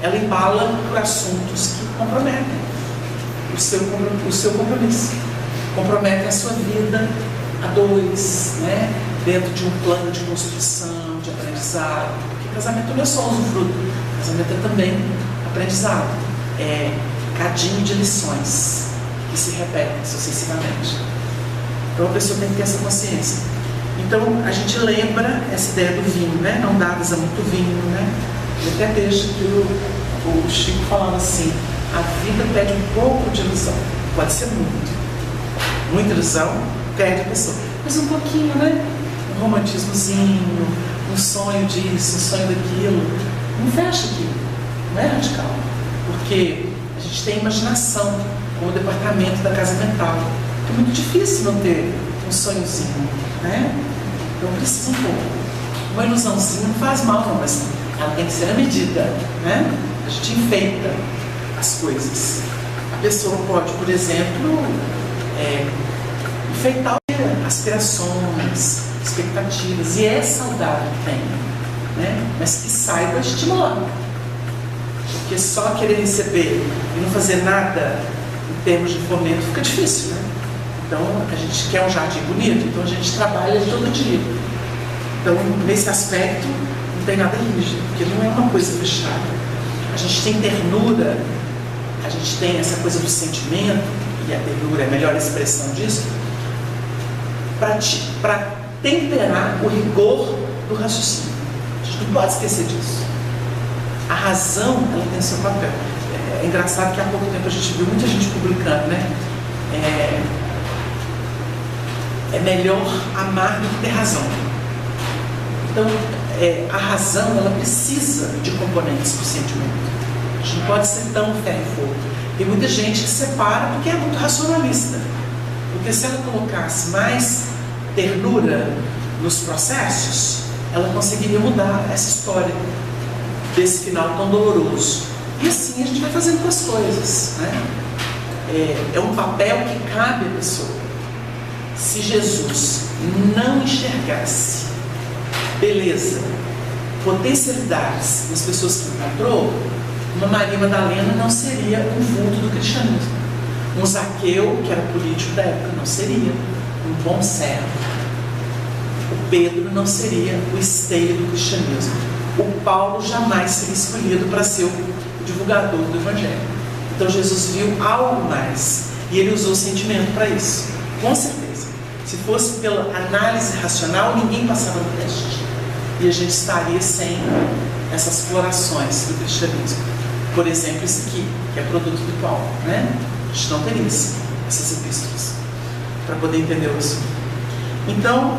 Ela embala por assuntos que comprometem o seu compromisso. Comprometem a sua vida a dois, né, dentro de um plano de construção, de aprendizado. Porque casamento não é só usufruto, casamento é também aprendizado. É cadinho de lições que se repetem sucessivamente. Então a pessoa tem que ter essa consciência. Então a gente lembra essa ideia do vinho, né? Não dadas a muito vinho, né? Eu até deixo que o Chico falando assim, a vida pede um pouco de ilusão. Pode ser muito. Muita ilusão perde a pessoa. Mas um pouquinho, né? Um romantismozinho, um sonho disso, um sonho daquilo. Não fecha aqui. Não é radical. Porque a gente tem imaginação como departamento da casa mental. É muito difícil não ter um sonhozinho, né? Então precisa um pouco. Uma ilusãozinha não faz mal, não, mas ela tem que ser na medida, né? A gente enfeita as coisas. A pessoa pode, por exemplo, enfeitar aspirações, expectativas, e é saudável que tem, né? Mas que saiba estimular. Porque só querer receber e não fazer nada em termos de fomento fica difícil, né? Então a gente quer um jardim bonito, então a gente trabalha todo dia. Então nesse aspecto não tem nada rígido, porque não é uma coisa fechada. A gente tem ternura, a gente tem essa coisa do sentimento, e a ternura é a melhor expressão disso, para temperar o rigor do raciocínio. A gente não pode esquecer disso. A razão, ela tem seu papel. É engraçado que há pouco tempo a gente viu muita gente publicando, né? É melhor amar do que ter razão. Então, a razão, ela precisa de componentes do sentimento. A gente não pode ser tão ferro e fogo. Tem muita gente que separa porque é muito racionalista. Porque se ela colocasse mais ternura, nos processos, ela conseguiria mudar essa história desse final tão doloroso. E assim a gente vai fazendo com as coisas, né? É um papel que cabe à pessoa. Se Jesus não enxergasse beleza, potencialidades nas pessoas que encontrou, uma Maria Madalena não seria um vulto do cristianismo. Um Zaqueu, que era político da época, não seria um bom servo. O Pedro não seria o esteio do cristianismo. O Paulo jamais seria escolhido para ser o divulgador do Evangelho. Então Jesus viu algo mais e ele usou o sentimento para isso. Com certeza. Se fosse pela análise racional, ninguém passava no teste. E a gente estaria sem essas florações do cristianismo. Por exemplo, esse aqui, que é produto do Paulo, né? A gente não teria essas epístolas para poder entender o assunto. Então,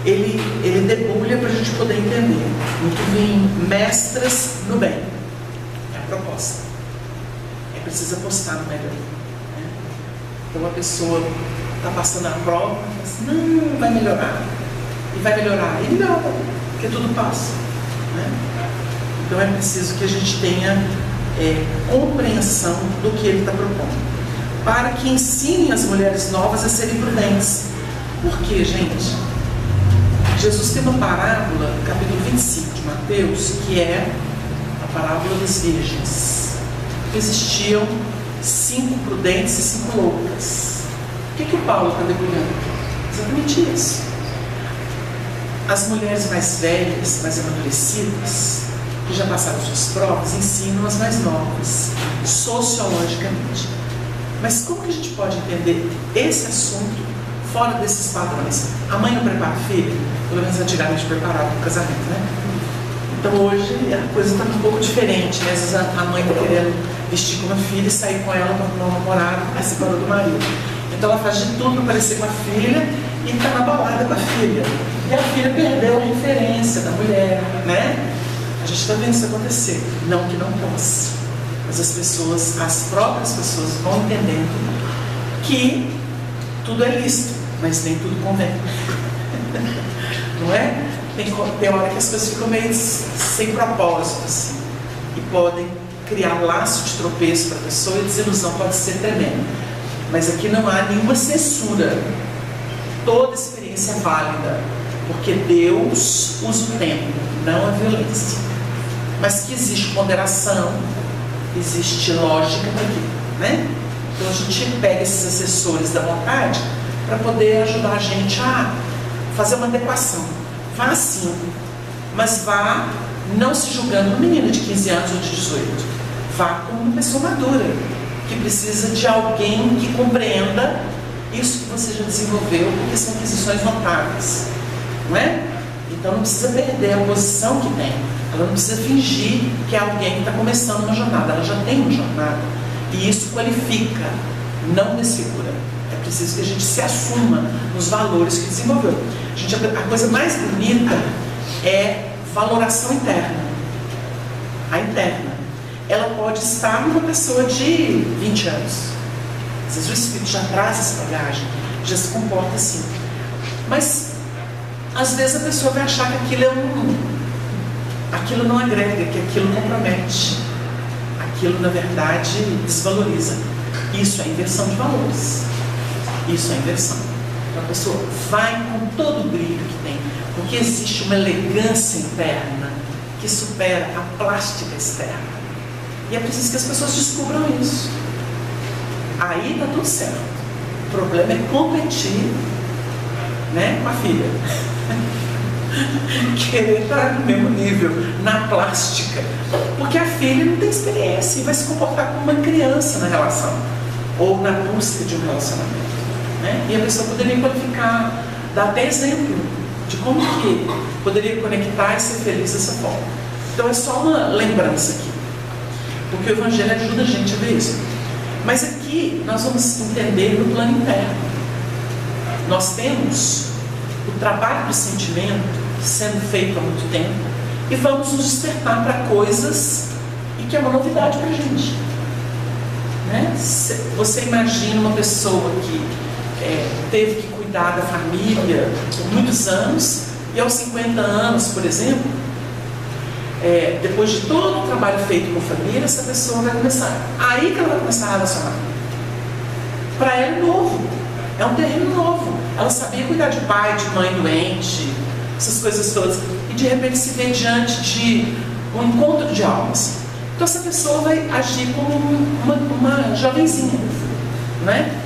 ele debulha para a gente poder entender. Muito bem, mestras no bem. É a proposta. É preciso apostar no melhor. Né? Então, a pessoa está passando a prova e fala assim, não, vai melhorar. E vai melhorar. E não, porque tudo passa. Né? Então, é preciso que a gente tenha compreensão do que ele está propondo. Para que ensinem as mulheres novas a serem prudentes. Por quê, gente? Jesus tem uma parábola, capítulo 25 de Mateus, que é a parábola das virgens. Existiam 5 prudentes e 5 loucas. O que o Paulo está debulhando? Exatamente isso. As mulheres mais velhas, mais amadurecidas, que já passaram suas provas, ensinam as mais novas, sociologicamente. Mas como que a gente pode entender esse assunto fora desses padrões? A mãe não prepara a filha? Pelo menos antigamente preparava para o casamento, né? Então hoje a coisa está um pouco diferente, né? Às vezes a mãe está querendo vestir com uma filha e sair com ela para não namorar, porque separou do marido. Então ela faz de tudo para parecer com a filha e está na balada com a filha. E a filha perdeu a referência da mulher, né? A gente está vendo isso acontecer. Não que não possa. Mas as pessoas, as próprias pessoas vão entendendo que tudo é lícito, mas nem tudo convém. Não é? Tem hora que as pessoas ficam meio sem propósito, assim, e podem criar laço de tropeço para a pessoa e a desilusão pode ser tremenda. Mas aqui não há nenhuma censura. Toda experiência é válida, porque Deus usa o tempo, não a violência. Mas que existe ponderação, existe lógica para aquilo, né? Então a gente pega esses assessores da vontade para poder ajudar a gente a fazer uma adequação. Vá assim, mas vá não se julgando uma menina de 15 anos ou de 18. Vá como uma pessoa madura, que precisa de alguém que compreenda isso que você já desenvolveu, porque são aquisições notáveis, não é? Então não precisa perder a posição que tem. Ela não precisa fingir que é alguém que está começando uma jornada. Ela já tem uma jornada. E isso qualifica, não desfigura. É preciso que a gente se assuma nos valores que desenvolveu. A coisa mais bonita é valoração interna. A interna. Ela pode estar numa pessoa de 20 anos. Às vezes o espírito já traz essa bagagem, já se comporta assim. Mas, às vezes a pessoa vai achar que aquilo não agrega, que aquilo compromete. Aquilo, na verdade, desvaloriza. Isso é inversão de valores. Isso é inversão. Então a pessoa vai com todo o brilho que tem, porque existe uma elegância interna que supera a plástica externa. E é preciso que as pessoas descubram isso. Aí está tudo certo. O problema é competir, né, com a filha. Querer estar no mesmo nível, na plástica. Porque a filha não tem experiência e vai se comportar como uma criança na relação, ou na busca de um relacionamento, né? E a pessoa poderia qualificar, dar até exemplo de como que poderia conectar e ser feliz dessa forma. Então é só uma lembrança aqui, porque o Evangelho ajuda a gente a ver isso. Mas aqui nós vamos entender no plano interno. Nós temos o trabalho do sentimento sendo feito há muito tempo e vamos nos despertar para coisas e que é uma novidade para a gente, né? Você imagina uma pessoa que teve que cuidar cuidar da família por muitos anos, e aos 50 anos, por exemplo, depois de todo o trabalho feito com família, essa pessoa vai começar. Aí que ela vai começar a relacionar. Para ela é novo, é um terreno novo. Ela sabia cuidar de pai, de mãe doente, essas coisas todas, e de repente se vê diante de um encontro de almas. Então essa pessoa vai agir como uma jovenzinha, né?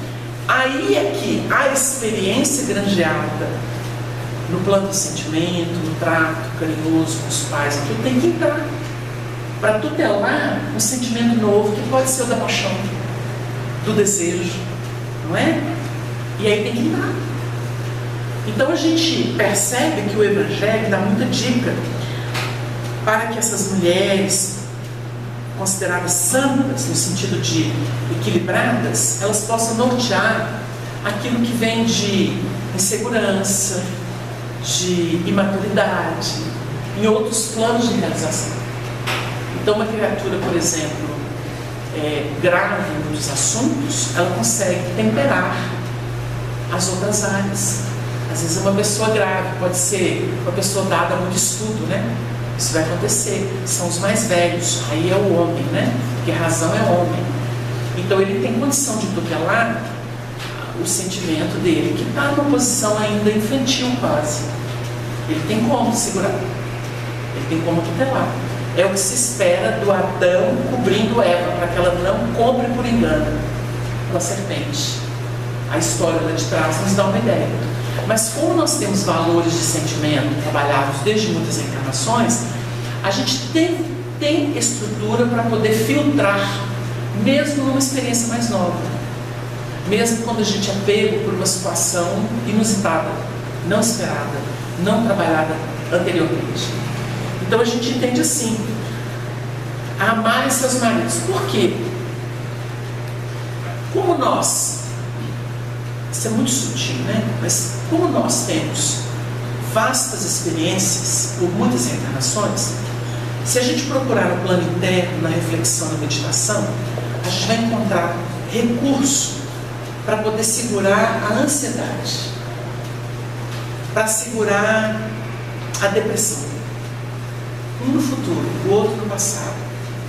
Aí é que a experiência granjeada no plano do sentimento, no trato carinhoso com os pais, tudo tem que entrar para tutelar um sentimento novo, que pode ser o da paixão, do desejo, não é? E aí tem que entrar. Então a gente percebe que o Evangelho dá muita dica para que essas mulheres consideradas santas, no sentido de equilibradas, elas possam nortear aquilo que vem de insegurança, de imaturidade, em outros planos de realização. Então uma criatura, por exemplo, grave em muitos assuntos, ela consegue temperar as outras áreas. Às vezes uma pessoa grave pode ser uma pessoa dada a muito estudo, né? Isso vai acontecer, são os mais velhos, aí é o homem, né? Porque a razão é homem. Então ele tem condição de tutelar o sentimento dele, que está numa posição ainda infantil quase. Ele tem como segurar, ele tem como tutelar. É o que se espera do Adão cobrindo Eva, para que ela não compre por engano pela serpente. A história lá de trás nos dá uma ideia. Mas como nós temos valores de sentimento trabalhados desde muitas encarnações, a gente tem estrutura para poder filtrar, mesmo numa experiência mais nova. Mesmo quando a gente é pego por uma situação inusitada, não esperada, não trabalhada anteriormente. Então a gente entende assim: amar seus maridos. Por quê? Como nós, isso é muito sutil, né? Mas como nós temos vastas experiências por muitas reencarnações, se a gente procurar no plano interno, na reflexão, na meditação, a gente vai encontrar recurso para poder segurar a ansiedade, para segurar a depressão. Um no futuro, o outro no passado,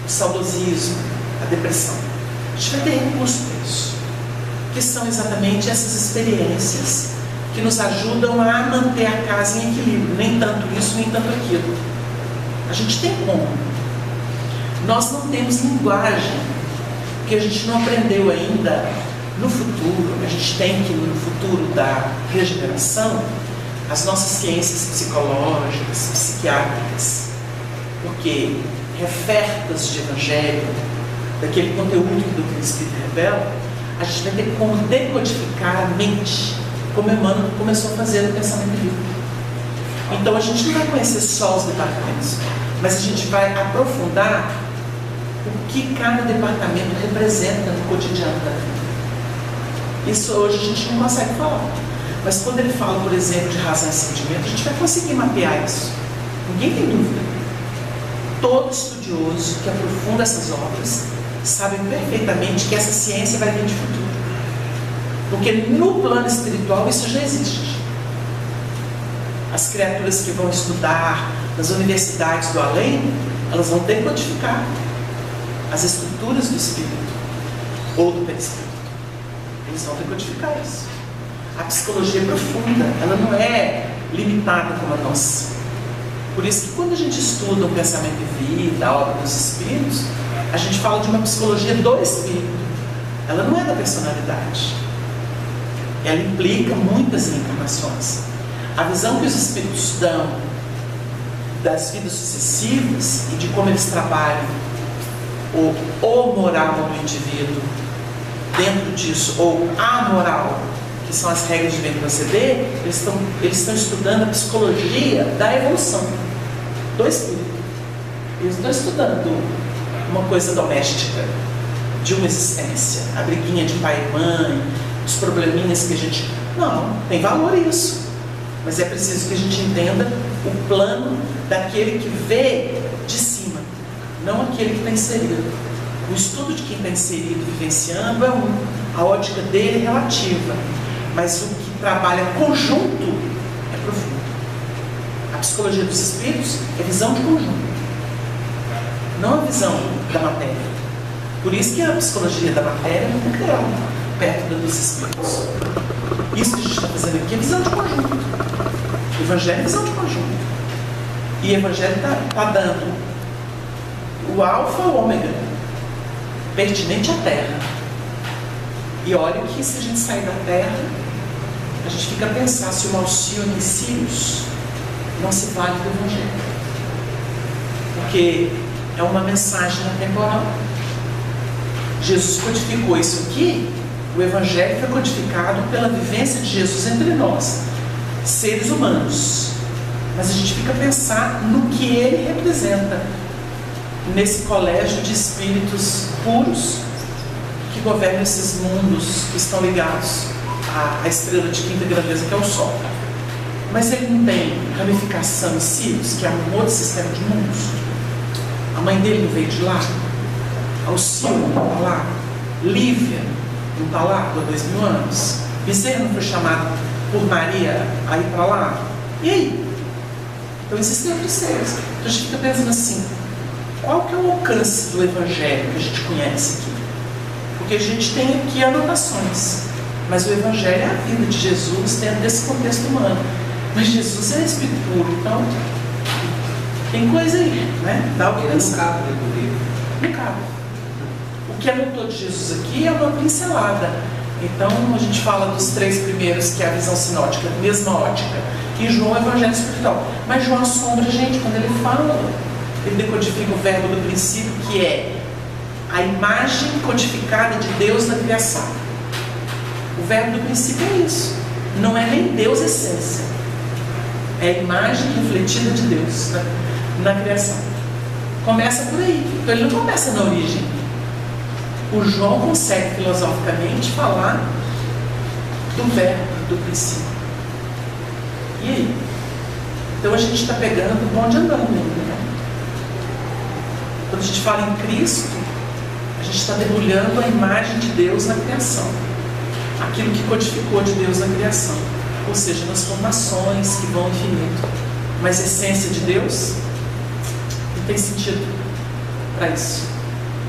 o saudosismo, a depressão. A gente vai ter recurso para isso, que são exatamente essas experiências que nos ajudam a manter a casa em equilíbrio, nem tanto isso, nem tanto aquilo. A gente tem como. Nós não temos linguagem, porque a gente não aprendeu ainda. No futuro, a gente tem que, no futuro da regeneração, as nossas ciências psicológicas, psiquiátricas, porque refertas de evangelho, daquele conteúdo que o Doutrina Espírita revela, a gente vai ter como decodificar a mente, como Emmanuel começou a fazer no pensamento livre. Então a gente não vai conhecer só os departamentos, mas a gente vai aprofundar o que cada departamento representa no cotidiano da vida. Isso hoje a gente não consegue falar. Mas quando ele fala, por exemplo, de razão e sentimento, a gente vai conseguir mapear isso. Ninguém tem dúvida. Todo estudioso que aprofunda essas obras sabe perfeitamente que essa ciência vai vir de futuro. Porque no plano espiritual isso já existe. As criaturas que vão estudar nas universidades do além, elas vão decodificar as estruturas do espírito ou do perispírito. Eles vão decodificar isso. A psicologia é profunda, ela não é limitada como a nossa. Por isso que quando a gente estuda o pensamento de vida, a obra dos espíritos, a gente fala de uma psicologia do espírito. Ela não é da personalidade. Ela implica muitas reencarnações. A visão que os espíritos dão das vidas sucessivas e de como eles trabalham o moral do indivíduo dentro disso, ou a moral, que são as regras de bem proceder, eles estão estudando a psicologia da evolução do espírito. Eles estão estudando uma coisa doméstica, de uma existência, a briguinha de pai e mãe, os probleminhas que a gente... Não, tem valor isso. Mas é preciso que a gente entenda o plano daquele que vê de cima, não aquele que está inserido. O estudo de quem está inserido, vivenciando, é a ótica dele é relativa. Mas o que trabalha conjunto é profundo. A psicologia dos espíritos é visão de conjunto, não a visão da matéria. Por isso que a psicologia da matéria é muito grande perto da dos espíritos. Isso que a gente está fazendo aqui é visão de conjunto. O Evangelho é visão de conjunto. E o Evangelho está dando o alfa e o ômega pertinente à Terra. E olha que se a gente sair da Terra, a gente fica a pensar se o Alcione Sirius não se vale do Evangelho. Porque é uma mensagem atemporal. Jesus codificou isso aqui. O Evangelho foi codificado pela vivência de Jesus entre nós, seres humanos. Mas a gente fica a pensar no que ele representa nesse colégio de espíritos puros que governam esses mundos que estão ligados à estrela de quinta grandeza, que é o Sol. Mas ele não tem ramificação em Sirius, que é um outro sistema de mundos. A mãe dele não veio de lá. Alcione não está lá. Lívia não está lá por 2000 anos. Bezerra não foi chamado por Maria a ir para lá. E aí? Então existem outros seres. Então a gente fica pensando assim, qual que é o alcance do Evangelho que a gente conhece aqui? Porque a gente tem aqui anotações, mas o Evangelho é a vida de Jesus dentro desse contexto humano. Mas Jesus é espírito puro, então tem coisa aí, né? Dá o que pensar. Não cabe. O que anotou de Jesus aqui é uma pincelada. Então a gente fala dos 3 primeiros, que é a visão sinótica, mesma ótica, e João é o Evangelho espiritual. Mas João assombra a gente quando ele fala. Ele decodifica o verbo do princípio, que é a imagem codificada de Deus na criação. O verbo do princípio é isso. Não é nem Deus essência. É a imagem refletida de Deus na criação. Começa por aí. Então ele não começa na origem. O João consegue filosoficamente falar do verbo do princípio. E aí? Então a gente está pegando o bonde andando, né? Quando a gente fala em Cristo, a gente está debulhando a imagem de Deus na criação, aquilo que codificou de Deus na criação, ou seja, nas formações que vão ao infinito. Mas a essência de Deus não tem sentido para isso.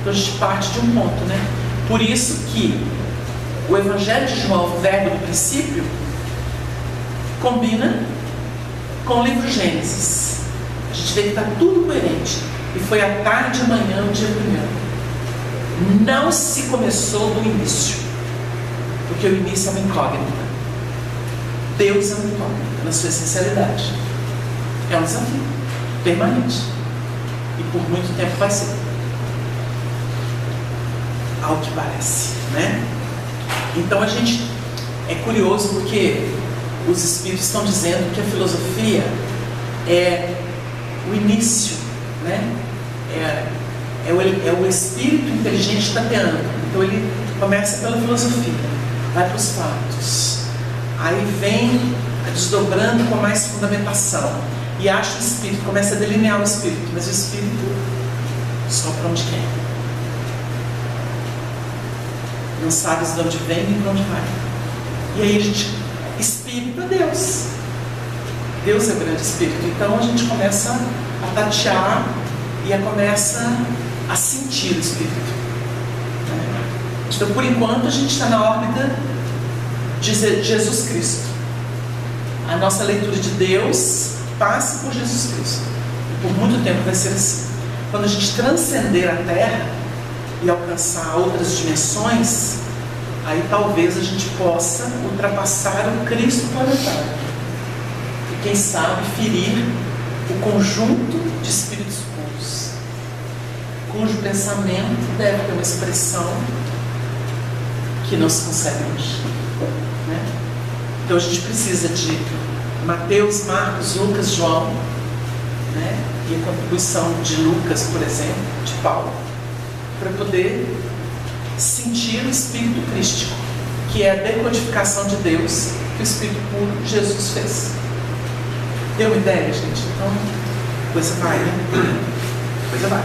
Então a gente parte de um ponto, né? Por isso que o Evangelho de João, o verbo do princípio, combina com o livro Gênesis. A gente vê que está tudo coerente. E foi à tarde e amanhã, o dia primeiro. Não se começou do início, porque o início é uma incógnita. Deus é uma incógnita na sua essencialidade. É um desafio permanente. E por muito tempo vai ser. Ao que parece, né? Então a gente é curioso porque os espíritos estão dizendo que a filosofia é o início, né? É o espírito inteligente tateando. Então ele começa pela filosofia, vai para os fatos, aí vem desdobrando com mais fundamentação e acha o espírito, começa a delinear o espírito, mas o espírito só para onde quer. Não sabes de onde vem nem para onde vai. E aí a gente espírito é Deus. Deus é o grande espírito. Então a gente começa a tatear e começa a sentir o espírito. Então por enquanto a gente está na órbita de Jesus Cristo. A nossa leitura de Deus passa por Jesus Cristo. E por muito tempo vai ser assim. Quando a gente transcender a Terra e alcançar outras dimensões, aí talvez a gente possa ultrapassar o Cristo planetário e quem sabe ferir o conjunto de espíritos puros, cujo pensamento deve ter uma expressão que não se consegue hoje, né? Então a gente precisa de Mateus, Marcos, Lucas, João, né? E a contribuição de Lucas, por exemplo, de Paulo, para poder sentir o espírito crístico, que é a decodificação de Deus que o Espírito puro Jesus fez. Deu uma ideia, gente? Então, coisa vai, né? Coisa vai.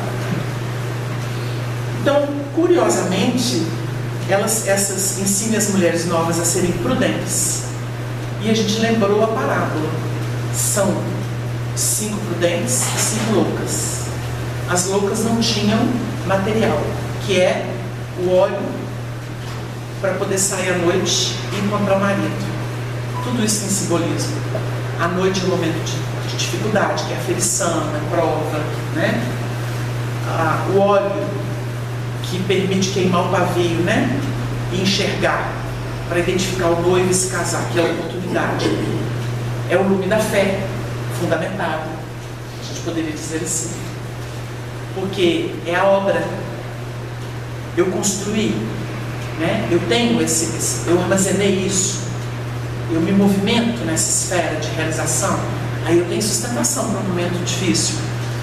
Então, curiosamente, essas ensinem as mulheres novas a serem prudentes. E a gente lembrou a parábola. São 5 prudentes e 5 loucas. As loucas não tinham material, que é o óleo para poder sair à noite e encontrar o marido. Tudo isso tem simbolismo. A noite é um momento de dificuldade, que é a aflição, a prova, né? O óleo que permite queimar o pavio, né? E enxergar, para identificar o noivo e se casar, que é a oportunidade. É o lume da fé, fundamentado, a gente poderia dizer assim. Porque é a obra. Eu construí, né? Eu tenho eu armazenei isso. Eu me movimento nessa esfera de realização. Aí eu tenho sustentação para um momento difícil,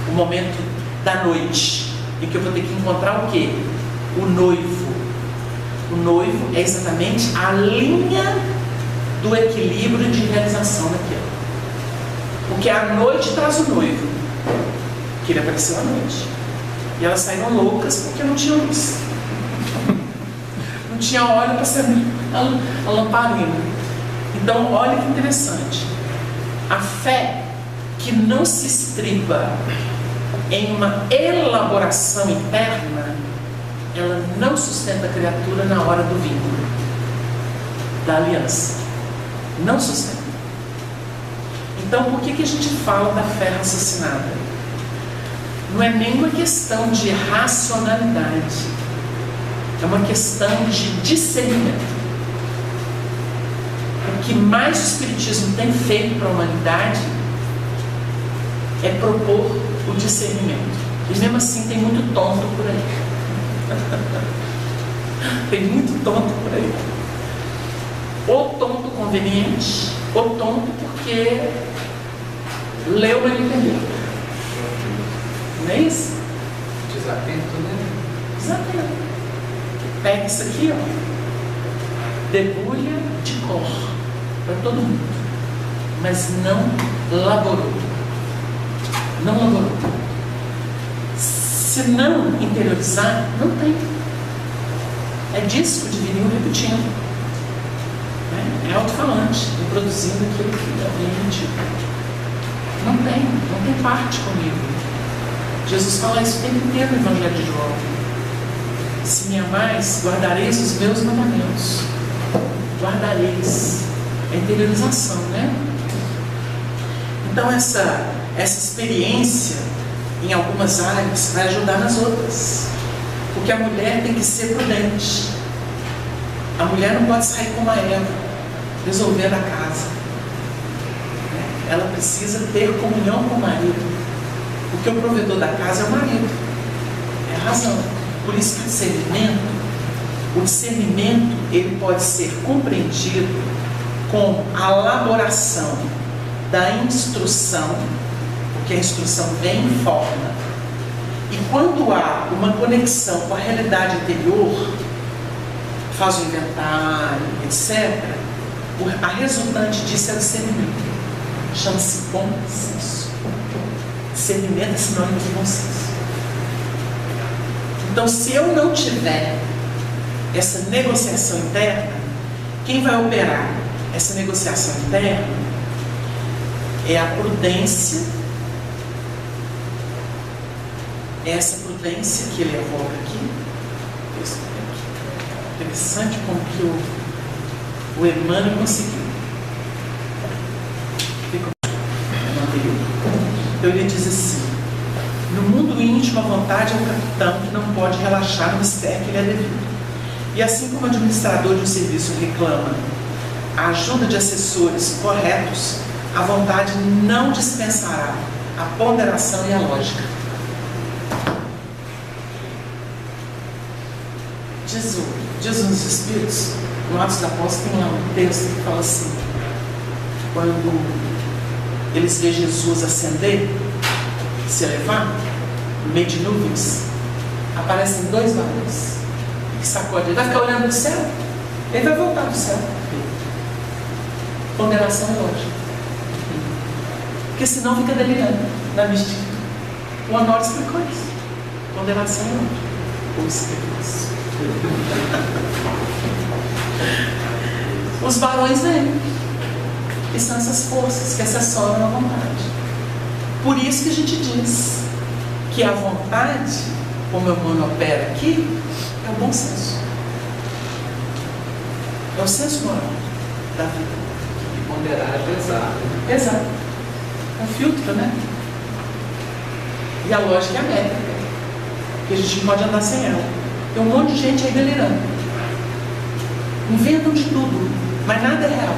o momento da noite, em que eu vou ter que encontrar o quê? O noivo. O noivo é exatamente a linha do equilíbrio de realização daquilo. Porque a noite traz o noivo, que ele apareceu à noite. E elas saíram loucas porque não tinha luz. Não tinha óleo para ser a lamparina. Então, olha que interessante. A fé que não se estriba em uma elaboração interna, ela não sustenta a criatura na hora do vínculo, da aliança. Não sustenta. Então, por que a gente fala da fé raciocinada? Não é nenhuma questão de racionalidade, é uma questão de discernimento. O que mais o Espiritismo tem feito para a humanidade é propor o discernimento. E mesmo assim tem muito tonto por aí. Tem muito tonto por aí. Ou tonto conveniente, ou tonto porque leu, mas não entendeu. Não é isso? Desatento, né? Desatento. Pega isso aqui, ó. Debulha de cor para todo mundo. Mas não laborou. Não laborou. Se não interiorizar, não tem. É disco de vinil repetindo. É alto-falante, reproduzindo aquilo que havia emitido. Não tem parte comigo. Jesus fala isso o tempo inteiro no Evangelho de João. Se me amais, guardareis os meus mandamentos. Guardareis. É interiorização, né? Então essa experiência em algumas áreas vai ajudar nas outras. Porque a mulher tem que ser prudente. A mulher não pode sair como a Eva, resolvendo a casa. Ela precisa ter comunhão com o marido. Porque o provedor da casa é o marido. É a razão. Por isso que o discernimento ele pode ser compreendido com a elaboração da instrução, porque a instrução vem em forma. E quando há uma conexão com a realidade interior, faz o inventário, etc., a resultante disso é o discernimento. Chama-se bom senso. Discernimento é sinônimo de bom senso. Então, se eu não tiver essa negociação interna, quem vai operar essa negociação interna é a prudência. É essa prudência que ele evoca aqui. Interessante como que o Emmanuel conseguiu. Então ele diz assim: no mundo íntimo a vontade é o capitão que não pode relaxar no mistério que lhe é devido. E assim como o administrador de um serviço reclama a ajuda de assessores corretos, a vontade não dispensará a ponderação e a lógica. Diz nos Espíritos, no Atos dos Apóstolos tem lá um texto que fala assim: quando eles veem Jesus ascender, se elevar, no meio de nuvens, aparecem 2 varões que sacodem. Ele vai ficar olhando do céu, ele vai voltar do céu. Ponderação e lógica. Porque senão fica delirando na mística. O Honório explicou isso. Ponderação e lógica. Ou explicou isso. Os varões vêm. que são essas forças que assessoram a vontade. Por isso que a gente diz que a vontade, como Emmanuel opera aqui, é o bom senso. É o senso moral da vida. E ponderar é pesar. Exato. É o filtro, né? E a lógica é a métrica, que a gente não pode andar sem ela. Tem um monte de gente aí delirando. Inventam de tudo, mas nada é real.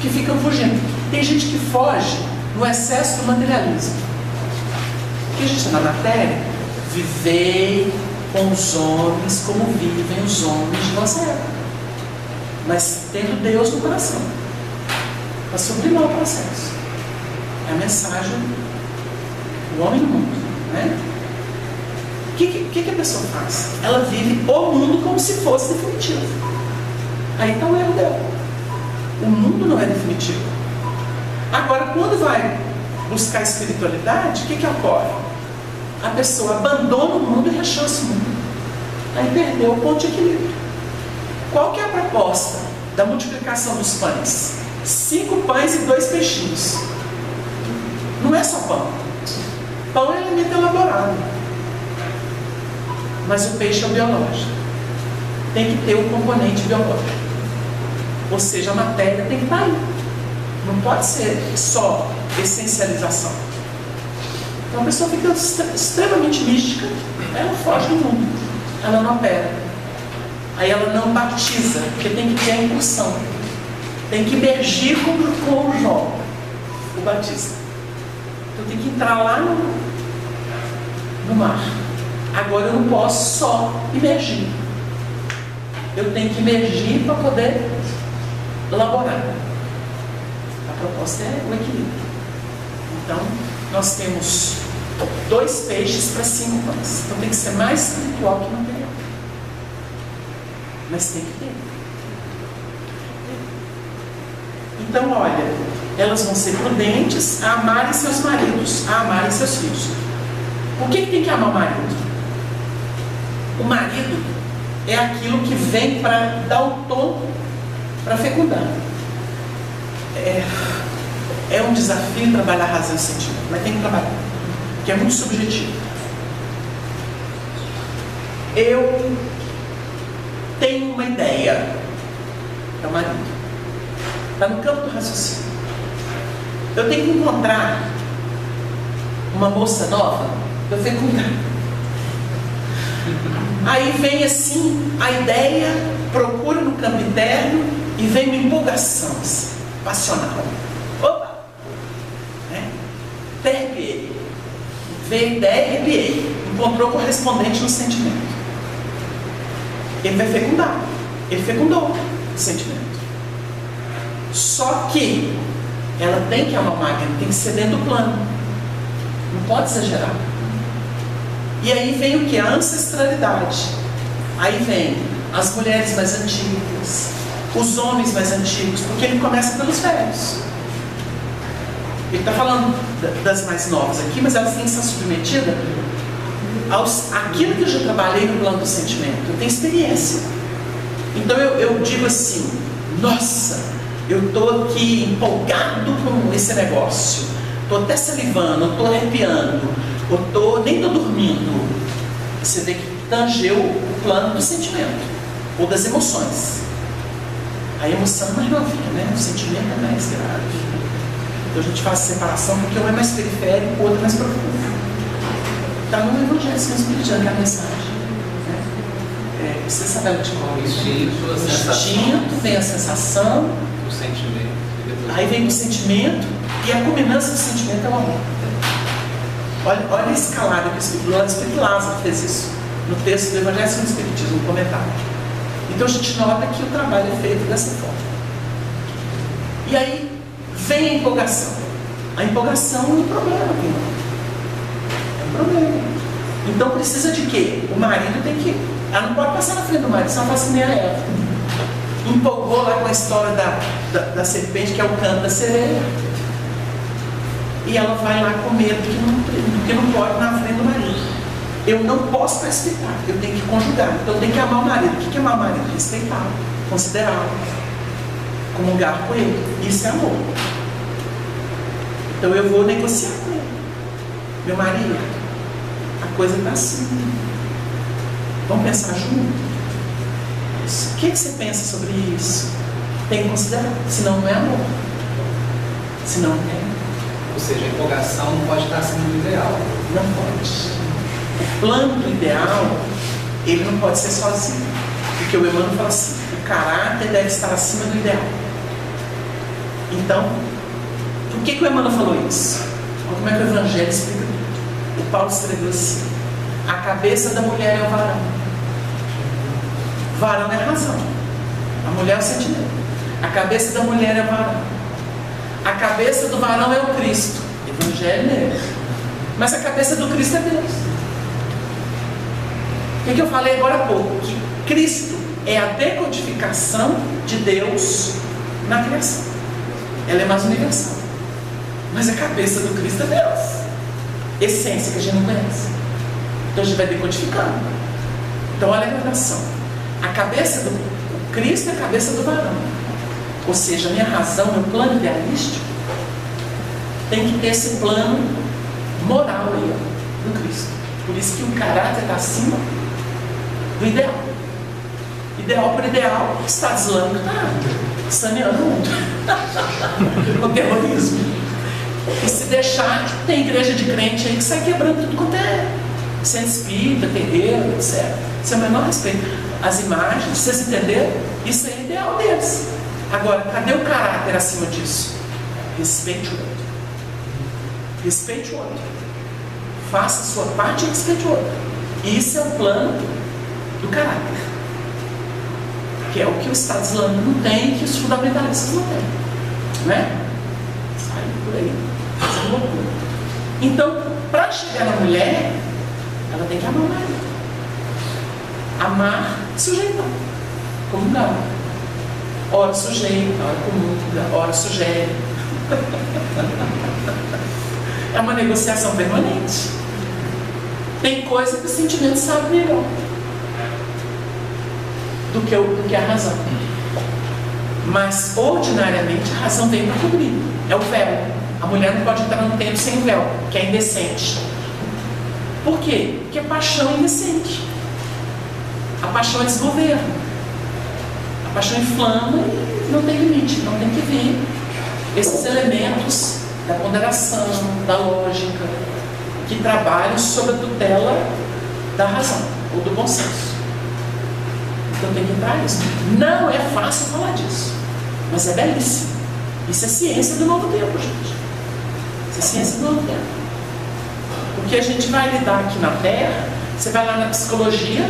Que ficam fugindo. Tem gente que foge no excesso do materialismo. Porque a gente está na matéria, vivei com os homens como vivem os homens de vossa época. Mas tendo Deus no coração, para sublimar o processo. É a mensagem do homem no mundo, né? O que a pessoa faz? Ela vive o mundo como se fosse definitivo. Aí está o erro dela. O mundo não é definitivo. Agora, quando vai buscar espiritualidade, o que ocorre? A pessoa abandona o mundo e rechaça o mundo. Aí perdeu o ponto de equilíbrio. Qual que é a proposta da multiplicação dos pães? 5 pães e 2 peixinhos. Não é só pão. Pão é alimento elaborado. Mas o peixe é o biológico. Tem que ter o componente biológico. Ou seja, a matéria tem que estar aí. Não pode ser só essencialização. Então a pessoa fica extremamente mística, ela foge do mundo. Ela não opera. Aí ela não batiza, porque tem que ter a incursão. Tem que emergir com o João, o batista. Então tem que entrar lá no mar. Agora eu não posso só emergir. Eu tenho que emergir para poder elaborar. A proposta é o equilíbrio. Então, nós temos 2 peixes para 5 pães. Então tem que ser mais espiritual que material. Mas tem que ter. Então, olha, elas vão ser prudentes a amarem seus maridos, a amarem seus filhos. Por que tem que amar o marido? O marido é aquilo que vem para dar o tom para fecundar. É um desafio trabalhar a razão e o sentimento, mas tem que trabalhar, porque é muito subjetivo. Eu tenho uma ideia, é o marido, está no campo do raciocínio. Eu tenho que encontrar uma moça nova para fecundar. Aí vem assim a ideia, procura no campo interno e vem uma empolgação assim, passional. Opa! Né? Até arrepiei. Veio a ideia e arrepiei. Encontrou correspondente no sentimento. Ele vai fecundar. Ele fecundou o sentimento. Só que ela tem que amar o marido, tem que ser dentro do plano. Não pode exagerar. E aí vem o que? A ancestralidade. Aí vem as mulheres mais antigas, os homens mais antigos, porque ele começa pelos velhos. Ele está falando das mais novas aqui, mas elas têm que ser submetidas àquilo que eu já trabalhei no plano do sentimento. Eu tenho experiência. Então eu digo assim, nossa, eu estou aqui empolgado com esse negócio, estou até salivando, estou arrepiando, nem estou dormindo. Você vê que tangeu o plano do sentimento ou das emoções. A emoção é mais novinha, né? O sentimento é mais grave. Então a gente faz separação porque um é mais periférico, o outro é mais profundo. Está no Evangelho segundo o Espiritismo, que é a mensagem. Né? Você sabe de qual é o instinto, vem a sensação, o sentimento. Aí vem o sentimento, e a culminância do sentimento é o amor. Olha a escalada que o Espírito Lázaro fez isso no texto do Evangelho segundo o Espiritismo, no comentário. Então a gente nota que o trabalho é feito dessa forma. E aí vem a empolgação. A empolgação é um problema, é um problema. Então precisa de quê? O marido tem que... Ela não pode passar na frente do marido, senão ela faz que nem a Eva. Empolgou lá com a história da serpente, que é o canto da sereia. E ela vai lá com medo que não pode na frente do marido. Eu não posso precipitar, eu tenho que conjugar. Então eu tenho que amar o marido. O que é amar o marido? Respeitá-lo, considerá-lo, comungar com ele. Isso é amor. Então eu vou negociar com ele. Meu marido, a coisa está assim. Vamos pensar junto? O que você pensa sobre isso? Tem que considerar. Senão não é amor. Senão não é. Ou seja, a empolgação não pode estar acima do ideal. Não pode. O plano do ideal, ele não pode ser sozinho. Porque o Emmanuel fala assim, o caráter deve estar acima do ideal. Então, por que o Emmanuel falou isso? Como é que o Evangelho explica? O Paulo escreveu assim, a cabeça da mulher é o varão. O varão é a razão. A mulher é o sentimento. A cabeça da mulher é o varão. A cabeça do varão é o Cristo. O Evangelho é ele. Mas a cabeça do Cristo é Deus. O que eu falei agora há pouco? Que Cristo é a decodificação de Deus na criação. Ela é mais universal. Mas a cabeça do Cristo é Deus. Essência que a gente não conhece. Então a gente vai decodificando. Então olha a gradação. A cabeça do Cristo é a cabeça do varão. Ou seja, a minha razão, meu plano idealístico tem que ter esse plano moral aí, ó, do Cristo. Por isso que o caráter está acima do ideal. Ideal por ideal, o Estado Islâmico está saneando o mundo. O terrorismo. E se deixar, tem igreja de crente aí que sai quebrando tudo quanto é centro espírita, terreiro, etc. Isso é o menor respeito. As imagens, vocês entenderam? Isso é ideal deles. Agora, cadê o caráter acima disso? Respeite o outro. Respeite o outro. Faça a sua parte e respeite o outro. Isso é o plano do caráter. Que é o que o Estado Islâmico não tem, que os fundamentalistas não têm. Né? Sai por aí. Isso é loucura. Então, para chegar na mulher, ela tem que amar o marido. Amar, sujeitar. Comungar. Ora sujeita, ora comunga, ora sugere. É uma negociação permanente. Tem coisa que o sentimento sabe melhor do que a razão. Mas, ordinariamente, a razão vem para cobrir. É o véu. A mulher não pode entrar no templo sem o véu, que é indecente. Por quê? Porque a paixão é indecente. A paixão é desgoverno. A paixão inflama e não tem limite, não tem que vir esses elementos da ponderação, da lógica, que trabalham sob a tutela da razão ou do bom senso. Então tem que entrar isso. Não é fácil falar disso, mas é belíssimo. Isso é ciência do novo tempo, gente. Isso é ciência do novo tempo. Porque a gente vai lidar aqui na Terra, você vai lá na psicologia,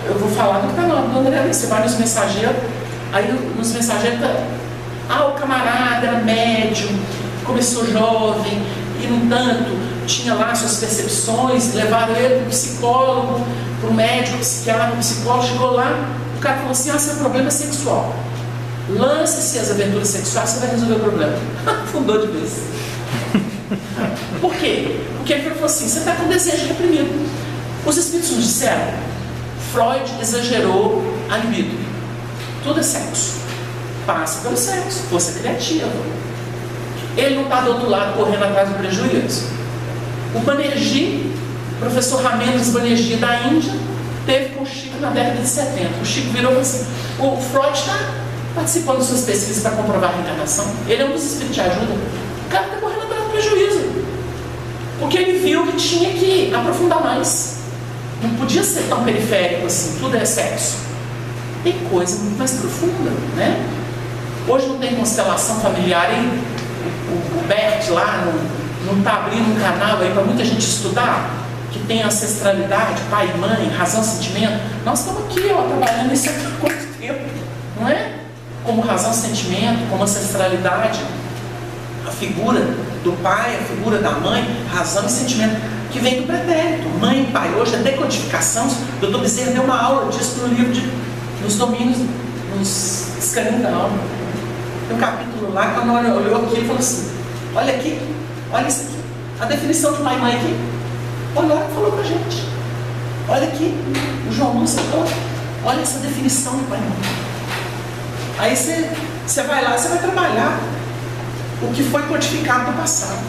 eu vou falar do que está no André, você vai nos mensageiros, aí nos mensageiros o camarada era médium, começou jovem, e no entanto tinha lá suas percepções, levaram ele para o psicólogo, para o médico, psiquiatra, o psicólogo, chegou lá, o cara falou assim, seu problema é sexual. Lance-se as aventuras sexuais, você vai resolver o problema. Fundou de vez. Por quê? Porque ele falou assim, você está com desejo reprimido. Os espíritos nos disseram, Freud exagerou a libido. Tudo é sexo. Passa pelo sexo, força criativa. Ele não está do outro lado correndo atrás do prejuízo. O Banerjee, professor Ramendras Banerjee da Índia, teve com o Chico na década de 70. O Chico virou e falou assim, o Freud está participando de suas pesquisas para comprovar a reencarnação. Ele é um dos espíritos de ajuda. O cara está correndo atrás do prejuízo. Porque ele viu que tinha que aprofundar mais. Não podia ser tão periférico assim, tudo é sexo. Tem coisa muito mais profunda, né? Hoje não tem constelação familiar, hein? O Bert lá não está abrindo um canal aí para muita gente estudar, que tem ancestralidade, pai, mãe, razão, sentimento. Nós estamos aqui, ó, trabalhando isso há quanto tempo, não é? Como razão, sentimento, como ancestralidade, a figura do pai, a figura da mãe, razão e sentimento, que vem do pretérito, mãe e pai. Hoje a decodificação, o Dr. Bezerra deu uma aula disso no livro nos domínios, nos escaninhos da alma. Tem um capítulo lá que a Nora olhou aqui e falou assim, olha aqui, olha isso aqui, a definição de pai e mãe aqui. O Nora falou pra gente, olha aqui, o João Lúcio falou, olha essa definição de pai e mãe. Aí você Você vai lá, você vai trabalhar o que foi codificado no passado.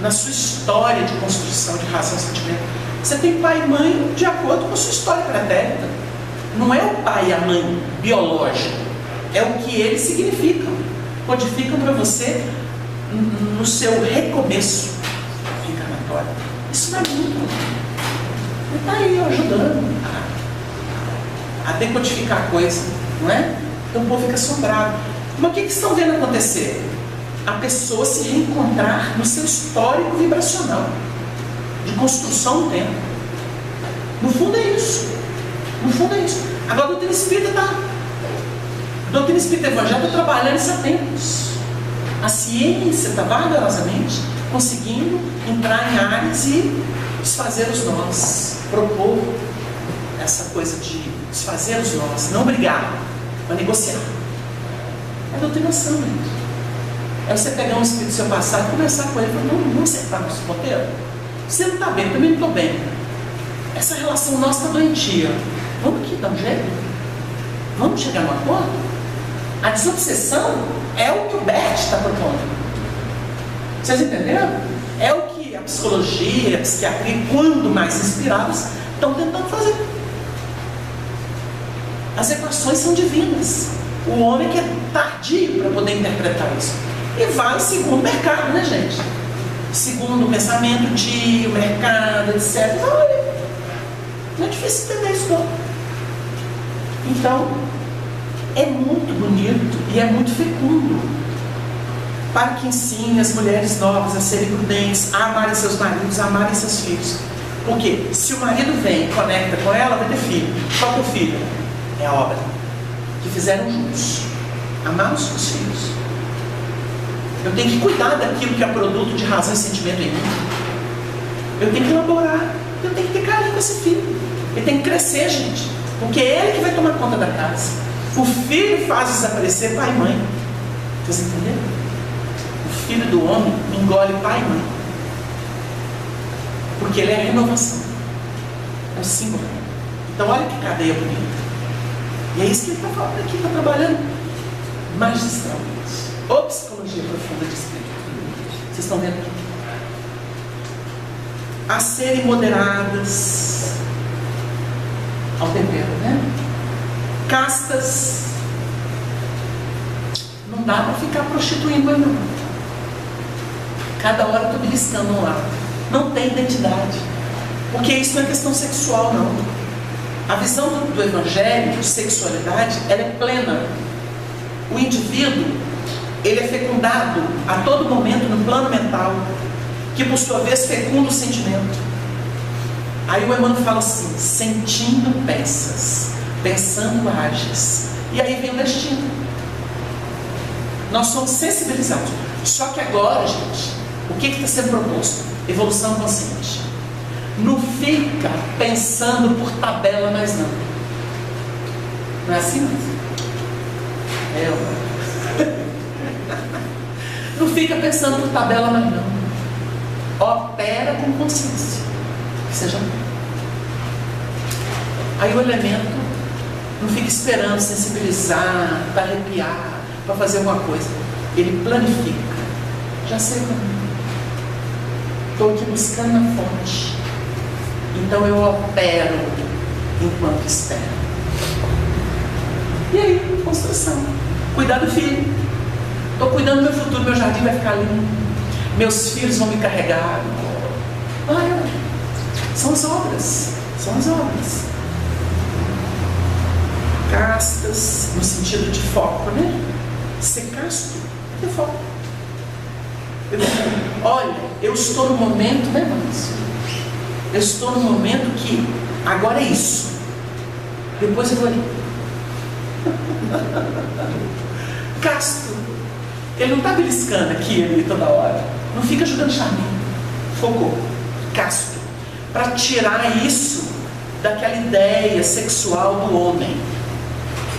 Na sua história de construção de razão e sentimento. Você tem pai e mãe de acordo com a sua história pretérita. Não é o pai e a mãe biológico, é o que eles significam. Codificam para você no seu recomeço encarnatório. Isso não é muito. Ele está aí ajudando a decodificar a coisa, não é? Então o povo fica assombrado. Mas o que estão vendo acontecer? A pessoa se reencontrar no seu histórico vibracional de construção do tempo. No fundo é isso. No fundo é isso. Agora a doutrina espírita está. A doutrina espírita evangélica está trabalhando isso há tempos. A ciência está vagarosamente conseguindo entrar em áreas e desfazer os nós. Propor essa coisa de desfazer os nós. Não brigar, mas negociar. É doutrinação, gente. É você pegar um espírito do seu passado e conversar com ele e falar, vamos acertar nosso roteiro? Você não está bem, eu também não estou bem. Essa relação nossa está doentia. Vamos aqui dar um jeito? Vamos chegar num acordo? A desobsessão é o que o Bert está propondo. Vocês entenderam? É o que a psicologia, a psiquiatria, quando mais inspiradas, estão tentando fazer. As equações são divinas. O homem que é tardio para poder interpretar isso. E vai segundo o mercado, né, gente? Segundo o pensamento de o mercado, etc. Olha, não é difícil entender isso não. Então, é muito bonito e é muito fecundo para que ensine as mulheres novas a serem prudentes, a amarem seus maridos, a amarem seus filhos. Porque se o marido vem e conecta com ela, vai ter filho. Qual que é o filho? É a obra que fizeram juntos. Amar os seus filhos. Eu tenho que cuidar daquilo que é produto de razão e sentimento em mim. Eu tenho que elaborar. Eu tenho que ter carinho com esse filho. Ele tem que crescer, gente. Porque é ele que vai tomar conta da casa. O filho faz desaparecer pai e mãe. Vocês entenderam? O filho do homem engole pai e mãe. Porque ele é a renovação. É o símbolo. Então olha que cadeia bonita. E é isso que ele está falando aqui, está trabalhando magistralmente. Ou psicologia profunda de espírito. Vocês estão vendo aqui? A serem moderadas ao tempero, né? Castas. Não dá para ficar prostituindo aí, não. Cada hora estou beliscando um lado. Não tem identidade. Porque isso não é questão sexual, não. A visão do evangelho de sexualidade, ela é plena. O indivíduo, ele é fecundado a todo momento no plano mental, que por sua vez fecunda o sentimento. Aí o Emmanuel fala assim, sentindo pensas, pensando ages. E aí vem o destino. Nós somos sensibilizados. Só que agora, gente, o que está sendo proposto? Evolução consciente. Não fica pensando por tabela mais não. Não é assim? Não fica pensando por tabela mais não. Opera com consciência. Que seja. Aí o elemento não fica esperando sensibilizar, para arrepiar, para fazer alguma coisa. Ele planifica. Já sei como. Estou aqui buscando na fonte. Então eu opero enquanto espero. E aí, construção. Cuidar do filho. Estou cuidando do meu futuro, meu jardim vai ficar lindo. Meus filhos vão me carregar. Olha, são as obras. São as obras. Castas, no sentido de foco, né? Ser casto é foco. Olha, eu estou no momento, né, Márcio? Eu estou no momento que agora é isso. Depois eu vou ali. Casto. Ele não está beliscando aqui e ali toda hora. Não fica jogando charminho. Focou. Casto. Para tirar isso daquela ideia sexual do homem.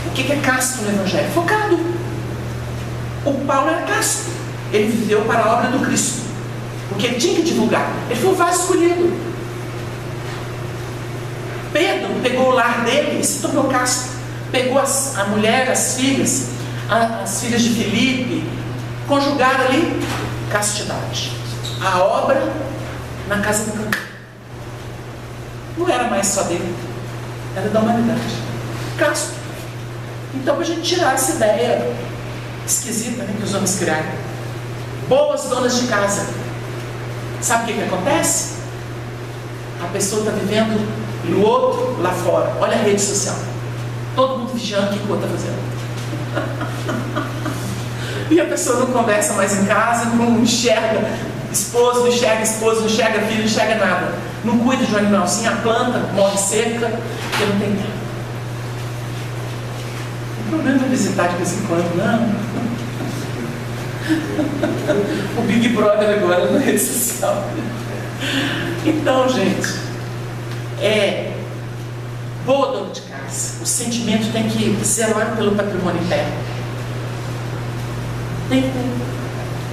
O que é casto no Evangelho? Focado. O Paulo era casto. Ele viveu para a obra do Cristo. Porque ele tinha que divulgar. Ele foi o vaso escolhido. Pedro pegou o lar dele e se tornou casto. Pegou a mulher, as filhas, as filhas de Filipe conjugaram ali castidade. A obra na casa do cantor. Não era mais só dele, era da humanidade. Casto. Então, para a gente tirar essa ideia esquisita, né, que os homens criaram. Boas donas de casa. Sabe o que acontece? A pessoa está vivendo no outro lá fora. Olha a rede social. Todo mundo vigiando o que o outro está fazendo. E a pessoa não conversa mais em casa, não enxerga esposo, não enxerga esposo, não enxerga filho, não enxerga nada. Não cuida de um animalzinho, a planta morre seca, porque não tem nada. O problema é visitar de vez em quando, não. O Big Brother agora na rede social. Então, gente, boa dona de casa. O sentimento tem que zelar pelo patrimônio interno. Tem que ter.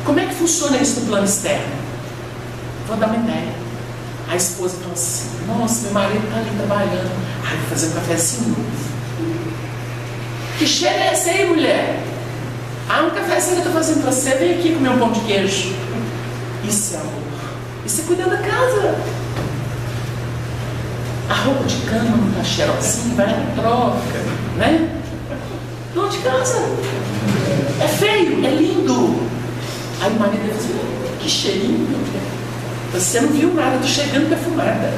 Como é que funciona isso no plano externo? Vou dar uma ideia. A esposa fala assim: nossa, meu marido está ali trabalhando. Ai, vou fazer um cafezinho novo. Que cheiro é esse aí, mulher? Um cafezinho que eu estou fazendo para você, vem aqui comer um pão de queijo. Isso é amor. Isso é cuidar da casa. A roupa de cama não está cheirosinha, vai na troca, né? Dona de casa. É feio, é lindo. Aí o marido diz assim: que cheirinho, meu Deus. Você não viu nada, estou chegando perfumada.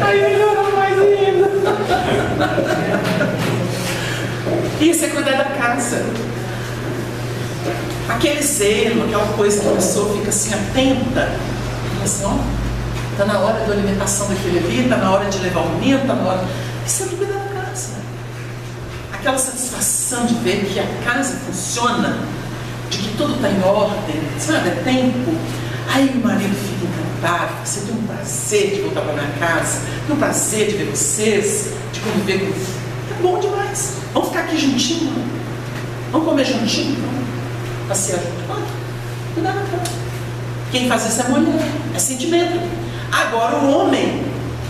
Aí melhorou mais ainda. Isso é cuidar da casa. Aquele zelo, aquela coisa que a pessoa fica assim atenta. Assim, está na hora da alimentação daquele ali, está na hora de levar o menino, está na hora. Isso é cuidar da casa. Aquela satisfação de ver que a casa funciona, de que tudo está em ordem, sabe? É tempo. Aí o marido fica encantado, você tem um prazer de voltar para minha casa, tem um prazer de ver vocês, de conviver com vocês. É bom demais. Vamos ficar aqui juntinho? Vamos comer juntinho? Vamos passear junto? Cuidar da casa. Quem faz isso é mulher, é sentimento. Agora o homem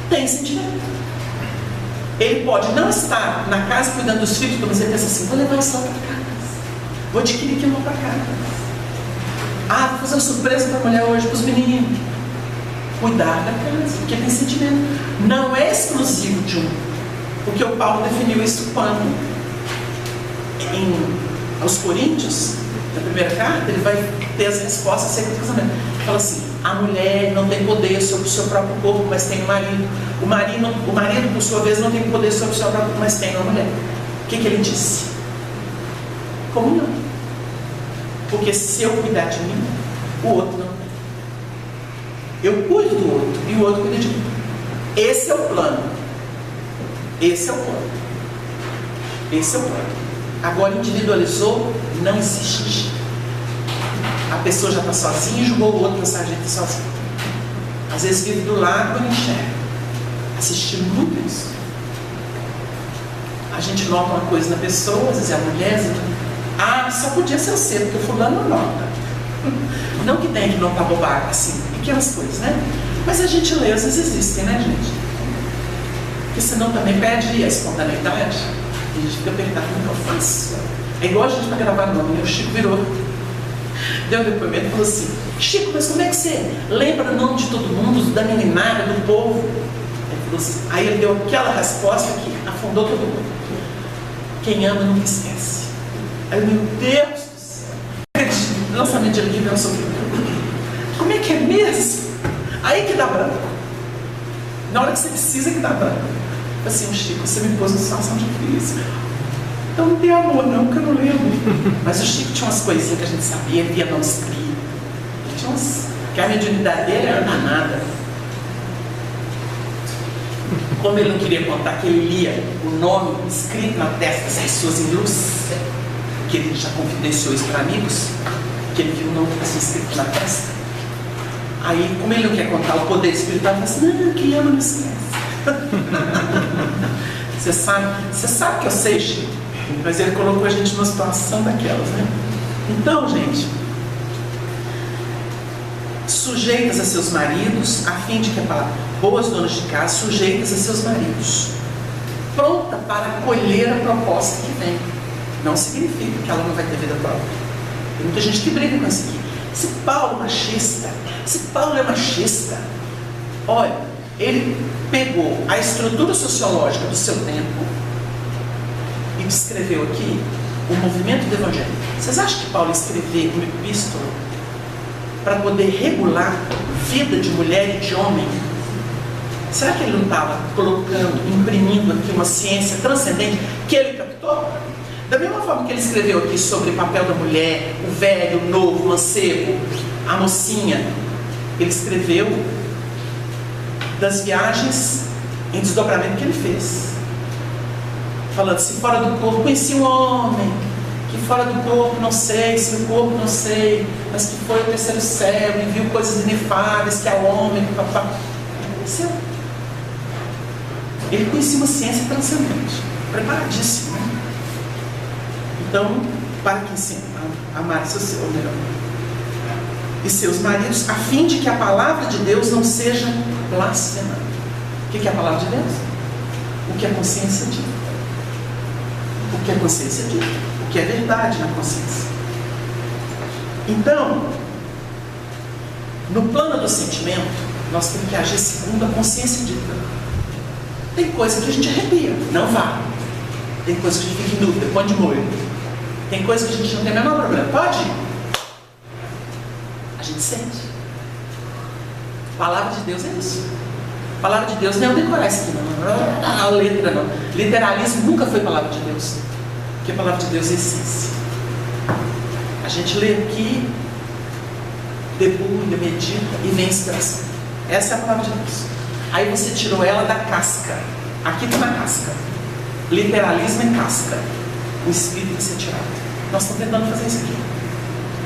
tem sentimento. Ele pode não estar na casa cuidando dos filhos, mas ele pensa assim: vou levar isso lá para casa, vou adquirir aquilo lá para casa. Vou fazer uma surpresa para a mulher hoje, para os meninos. Cuidar da casa, porque tem sentimento. Não é exclusivo de um. Porque o Paulo definiu isso quando? Aos Coríntios, na primeira carta, ele vai ter as respostas acerca do casamento. Ele fala assim: a mulher não tem poder sobre o seu próprio corpo, mas tem o marido. O marido, por sua vez, não tem poder sobre o seu próprio corpo, mas tem a mulher. O que ele disse? Comunhão. Porque se eu cuidar de mim, o outro não tem. Eu cuido do outro e o outro cuida de mim. Esse é o plano. Esse é o plano. Esse é o plano. Agora, individualizou, não existe. A pessoa já está sozinha e julgou o outro para sargento sozinho. Às vezes vive do lado e não enxerga. Assistindo muito isso. A gente nota uma coisa na pessoa, às vezes é a mulher, só podia ser você, porque o fulano não nota. Não que tenha que notar bobagem, assim, pequenas coisas, né? Mas as gentilezas existem, né, gente? Porque senão também perde a espontaneidade. E a gente fica apertado no que eu faço. É igual a gente para gravar nome. O Chico virou, deu um depoimento e falou assim: Chico, mas como é que você lembra o nome de todo mundo, da meninada, do povo? Ele falou assim, aí ele deu aquela resposta que afundou todo mundo: quem ama nunca esquece. Aí, meu Deus do céu, lançamento de livro é um sofrimento. Como é que é mesmo? Aí que dá branco. Na hora que você precisa que dá branco. Assim: Chico, você me pôs numa situação difícil. Então não tem amor não, que eu não lembro. Mas o Chico tinha umas coisinhas que a gente sabia, ele via manuscrito. Ele tinha umas... que a mediunidade dele era danada. Como ele não queria contar que ele lia o nome escrito na testa das pessoas em luz, que ele já confidenciou isso para amigos, que ele viu o nome assim escrito na testa. Aí, como ele não quer contar o poder espiritual, ele fala assim: não, quem ama não esquece. Você sabe que eu sei, Chico, mas ele colocou a gente numa situação daquelas, né? Então, gente, sujeitas a seus maridos, a fim de que a palavra, boas donas de casa, sujeitas a seus maridos. pronta para acolher a proposta que vem. Não significa que ela não vai ter vida própria. Tem muita gente que briga com isso aqui. Se Paulo é machista, olha, ele pegou a estrutura sociológica do seu tempo e descreveu aqui o movimento do evangelho. Vocês acham que Paulo escreveu uma epístola para poder regular vida de mulher e de homem? Será que ele não estava colocando, imprimindo aqui uma ciência transcendente que ele captou? Da mesma forma que ele escreveu aqui sobre o papel da mulher, o velho, o novo, o mancebo, a mocinha, ele escreveu das viagens em desdobramento que ele fez, falando: se fora do corpo conheci um homem, que fora do corpo não sei, se no corpo não sei, mas que foi ao terceiro céu e viu coisas inefáveis que é o homem, papá. Ele conhecia uma ciência transcendente, preparadíssimo, né? Então, para que ensine a amar e seus maridos, a fim de que a palavra de Deus não seja blasfemada. O que é a palavra de Deus? O que a consciência diz. O que a consciência diz. O que é verdade na consciência. Então, no plano do sentimento, nós temos que agir segundo a consciência dita. Tem coisa que a gente arrepia, não vá. Tem coisa que a gente fica em dúvida, põe de molho. Tem coisa que a gente não tem o menor problema. Pode ir. A gente sente. A palavra de Deus é isso. A palavra de Deus não é eu decorar isso aqui, não. A letra não. Literalismo nunca foi palavra de Deus. Porque a palavra de Deus é essência. A gente lê aqui, debulha, medita e vem inspiração. Essa é a palavra de Deus. Aí você tirou ela da casca. Aqui está na casca. Literalismo é casca. O espírito tem que ser tirado. Nós estamos tentando fazer isso aqui.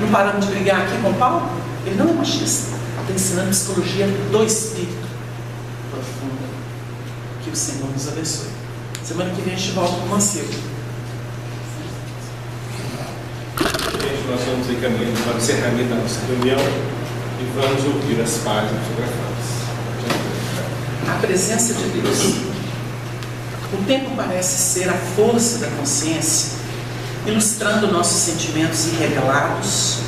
Não paramos de brigar aqui com Paulo? Ele não é machista. Está ensinando psicologia do espírito profunda. Que o Senhor nos abençoe. Semana que vem a gente volta com o mancebo. Gente, nós vamos encaminhando para o encerramento da nossa reunião e vamos ouvir as páginas fotografadas. A presença de Deus. O tempo parece ser a força da consciência, ilustrando nossos sentimentos irregulados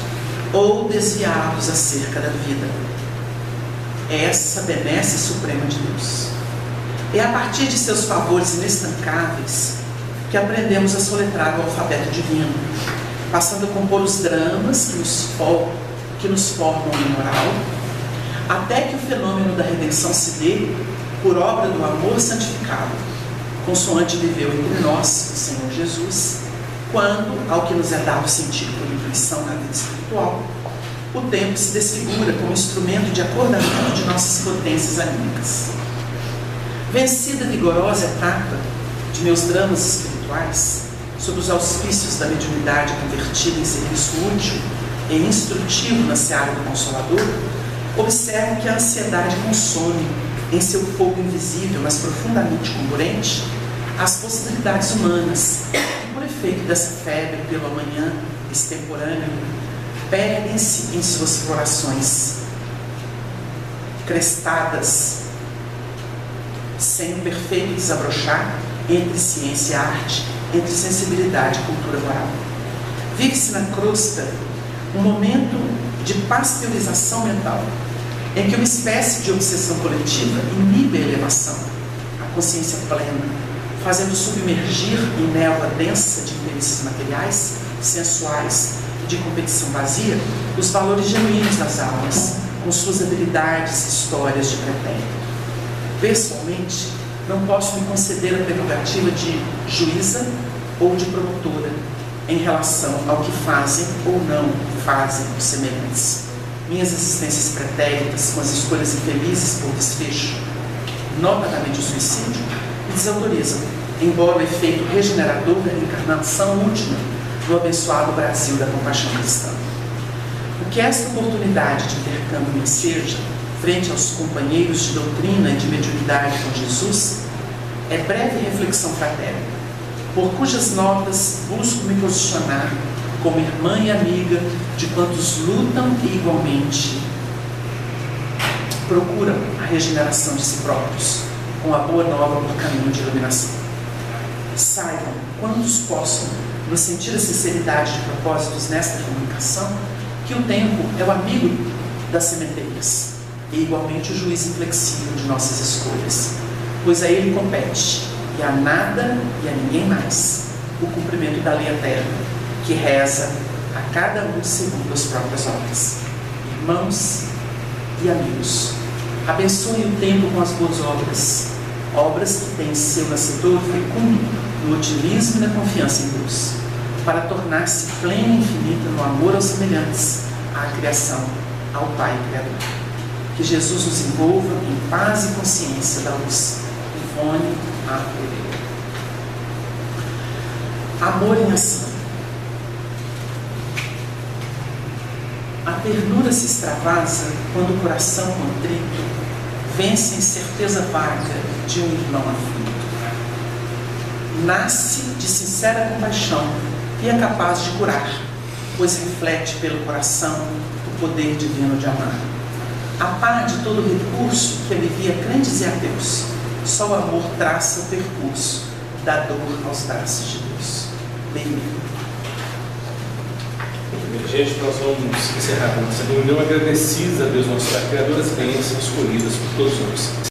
ou desviados acerca da vida. É essa benesse suprema de Deus. É a partir de seus favores inestancáveis que aprendemos a soletrar o alfabeto divino, passando a compor os dramas que nos formam em moral, até que o fenômeno da redenção se dê por obra do amor santificado, consoante viveu entre nós o Senhor Jesus, quando, ao que nos é dado sentido por intuição na vida espiritual, o tempo se desfigura como instrumento de acordamento de nossas potências anímicas. Vencida vigorosa etapa de meus dramas espirituais, sob os auspícios da mediunidade convertida em serviço útil e instrutivo na seara do Consolador, observo que a ansiedade consome, em seu fogo invisível, mas profundamente comburente, as possibilidades humanas, e por efeito dessa febre pelo amanhã extemporâneo, perdem-se em suas florações crestadas, sem um perfeito desabrochar entre ciência e arte, entre sensibilidade e cultura moral. Vive-se na crosta um momento de pasteurização mental, em que uma espécie de obsessão coletiva inibe a elevação, a consciência plena, fazendo submergir em névoa densa de interesses materiais, sensuais e de competição vazia, os valores genuínos das almas, com suas habilidades e histórias de pretérito. Pessoalmente, não posso me conceder a prerrogativa de juíza ou de promotora em relação ao que fazem ou não fazem os semelhantes. Minhas existências pretéritas, com as escolhas infelizes por desfecho, notadamente o suicídio, me desautorizam, embora o efeito regenerador da reencarnação última no abençoado Brasil da compaixão cristã. O que esta oportunidade de intercâmbio me seja, frente aos companheiros de doutrina e de mediunidade com Jesus, é breve reflexão fraterna, por cujas notas busco me posicionar como irmã e amiga de quantos lutam e igualmente procuram a regeneração de si próprios, com a boa nova por caminho de iluminação. Saibam, quantos possam, no sentir a sinceridade de propósitos nesta comunicação, que o tempo é o amigo das sementeiras e igualmente o juiz inflexível de nossas escolhas, pois a ele compete, e a nada e a ninguém mais, o cumprimento da lei eterna, que reza a cada um segundo as próprias obras. Irmãos e amigos, abençoe o tempo com as boas obras, obras que têm seu nascedor fecundo no otimismo e na confiança em Deus, para tornar-se plena e infinita no amor aos semelhantes, à criação, ao Pai Criador. Que Jesus nos envolva em paz e consciência da luz. Ivone A. Pereira. Amor em ação. A ternura se extravasa quando o coração contrito vence a incerteza vaga de um irmão aflito. Nasce de sincera compaixão e é capaz de curar, pois reflete pelo coração o poder divino de amar. A par de todo recurso que alivia crentes e ateus, só o amor traça o percurso da dor aos braços de Deus. Bem. Gente, nós vamos encerrar com essa reunião agradecidos a Deus, nosso Pai, Criador das bênçãos escolhidas por todos nós.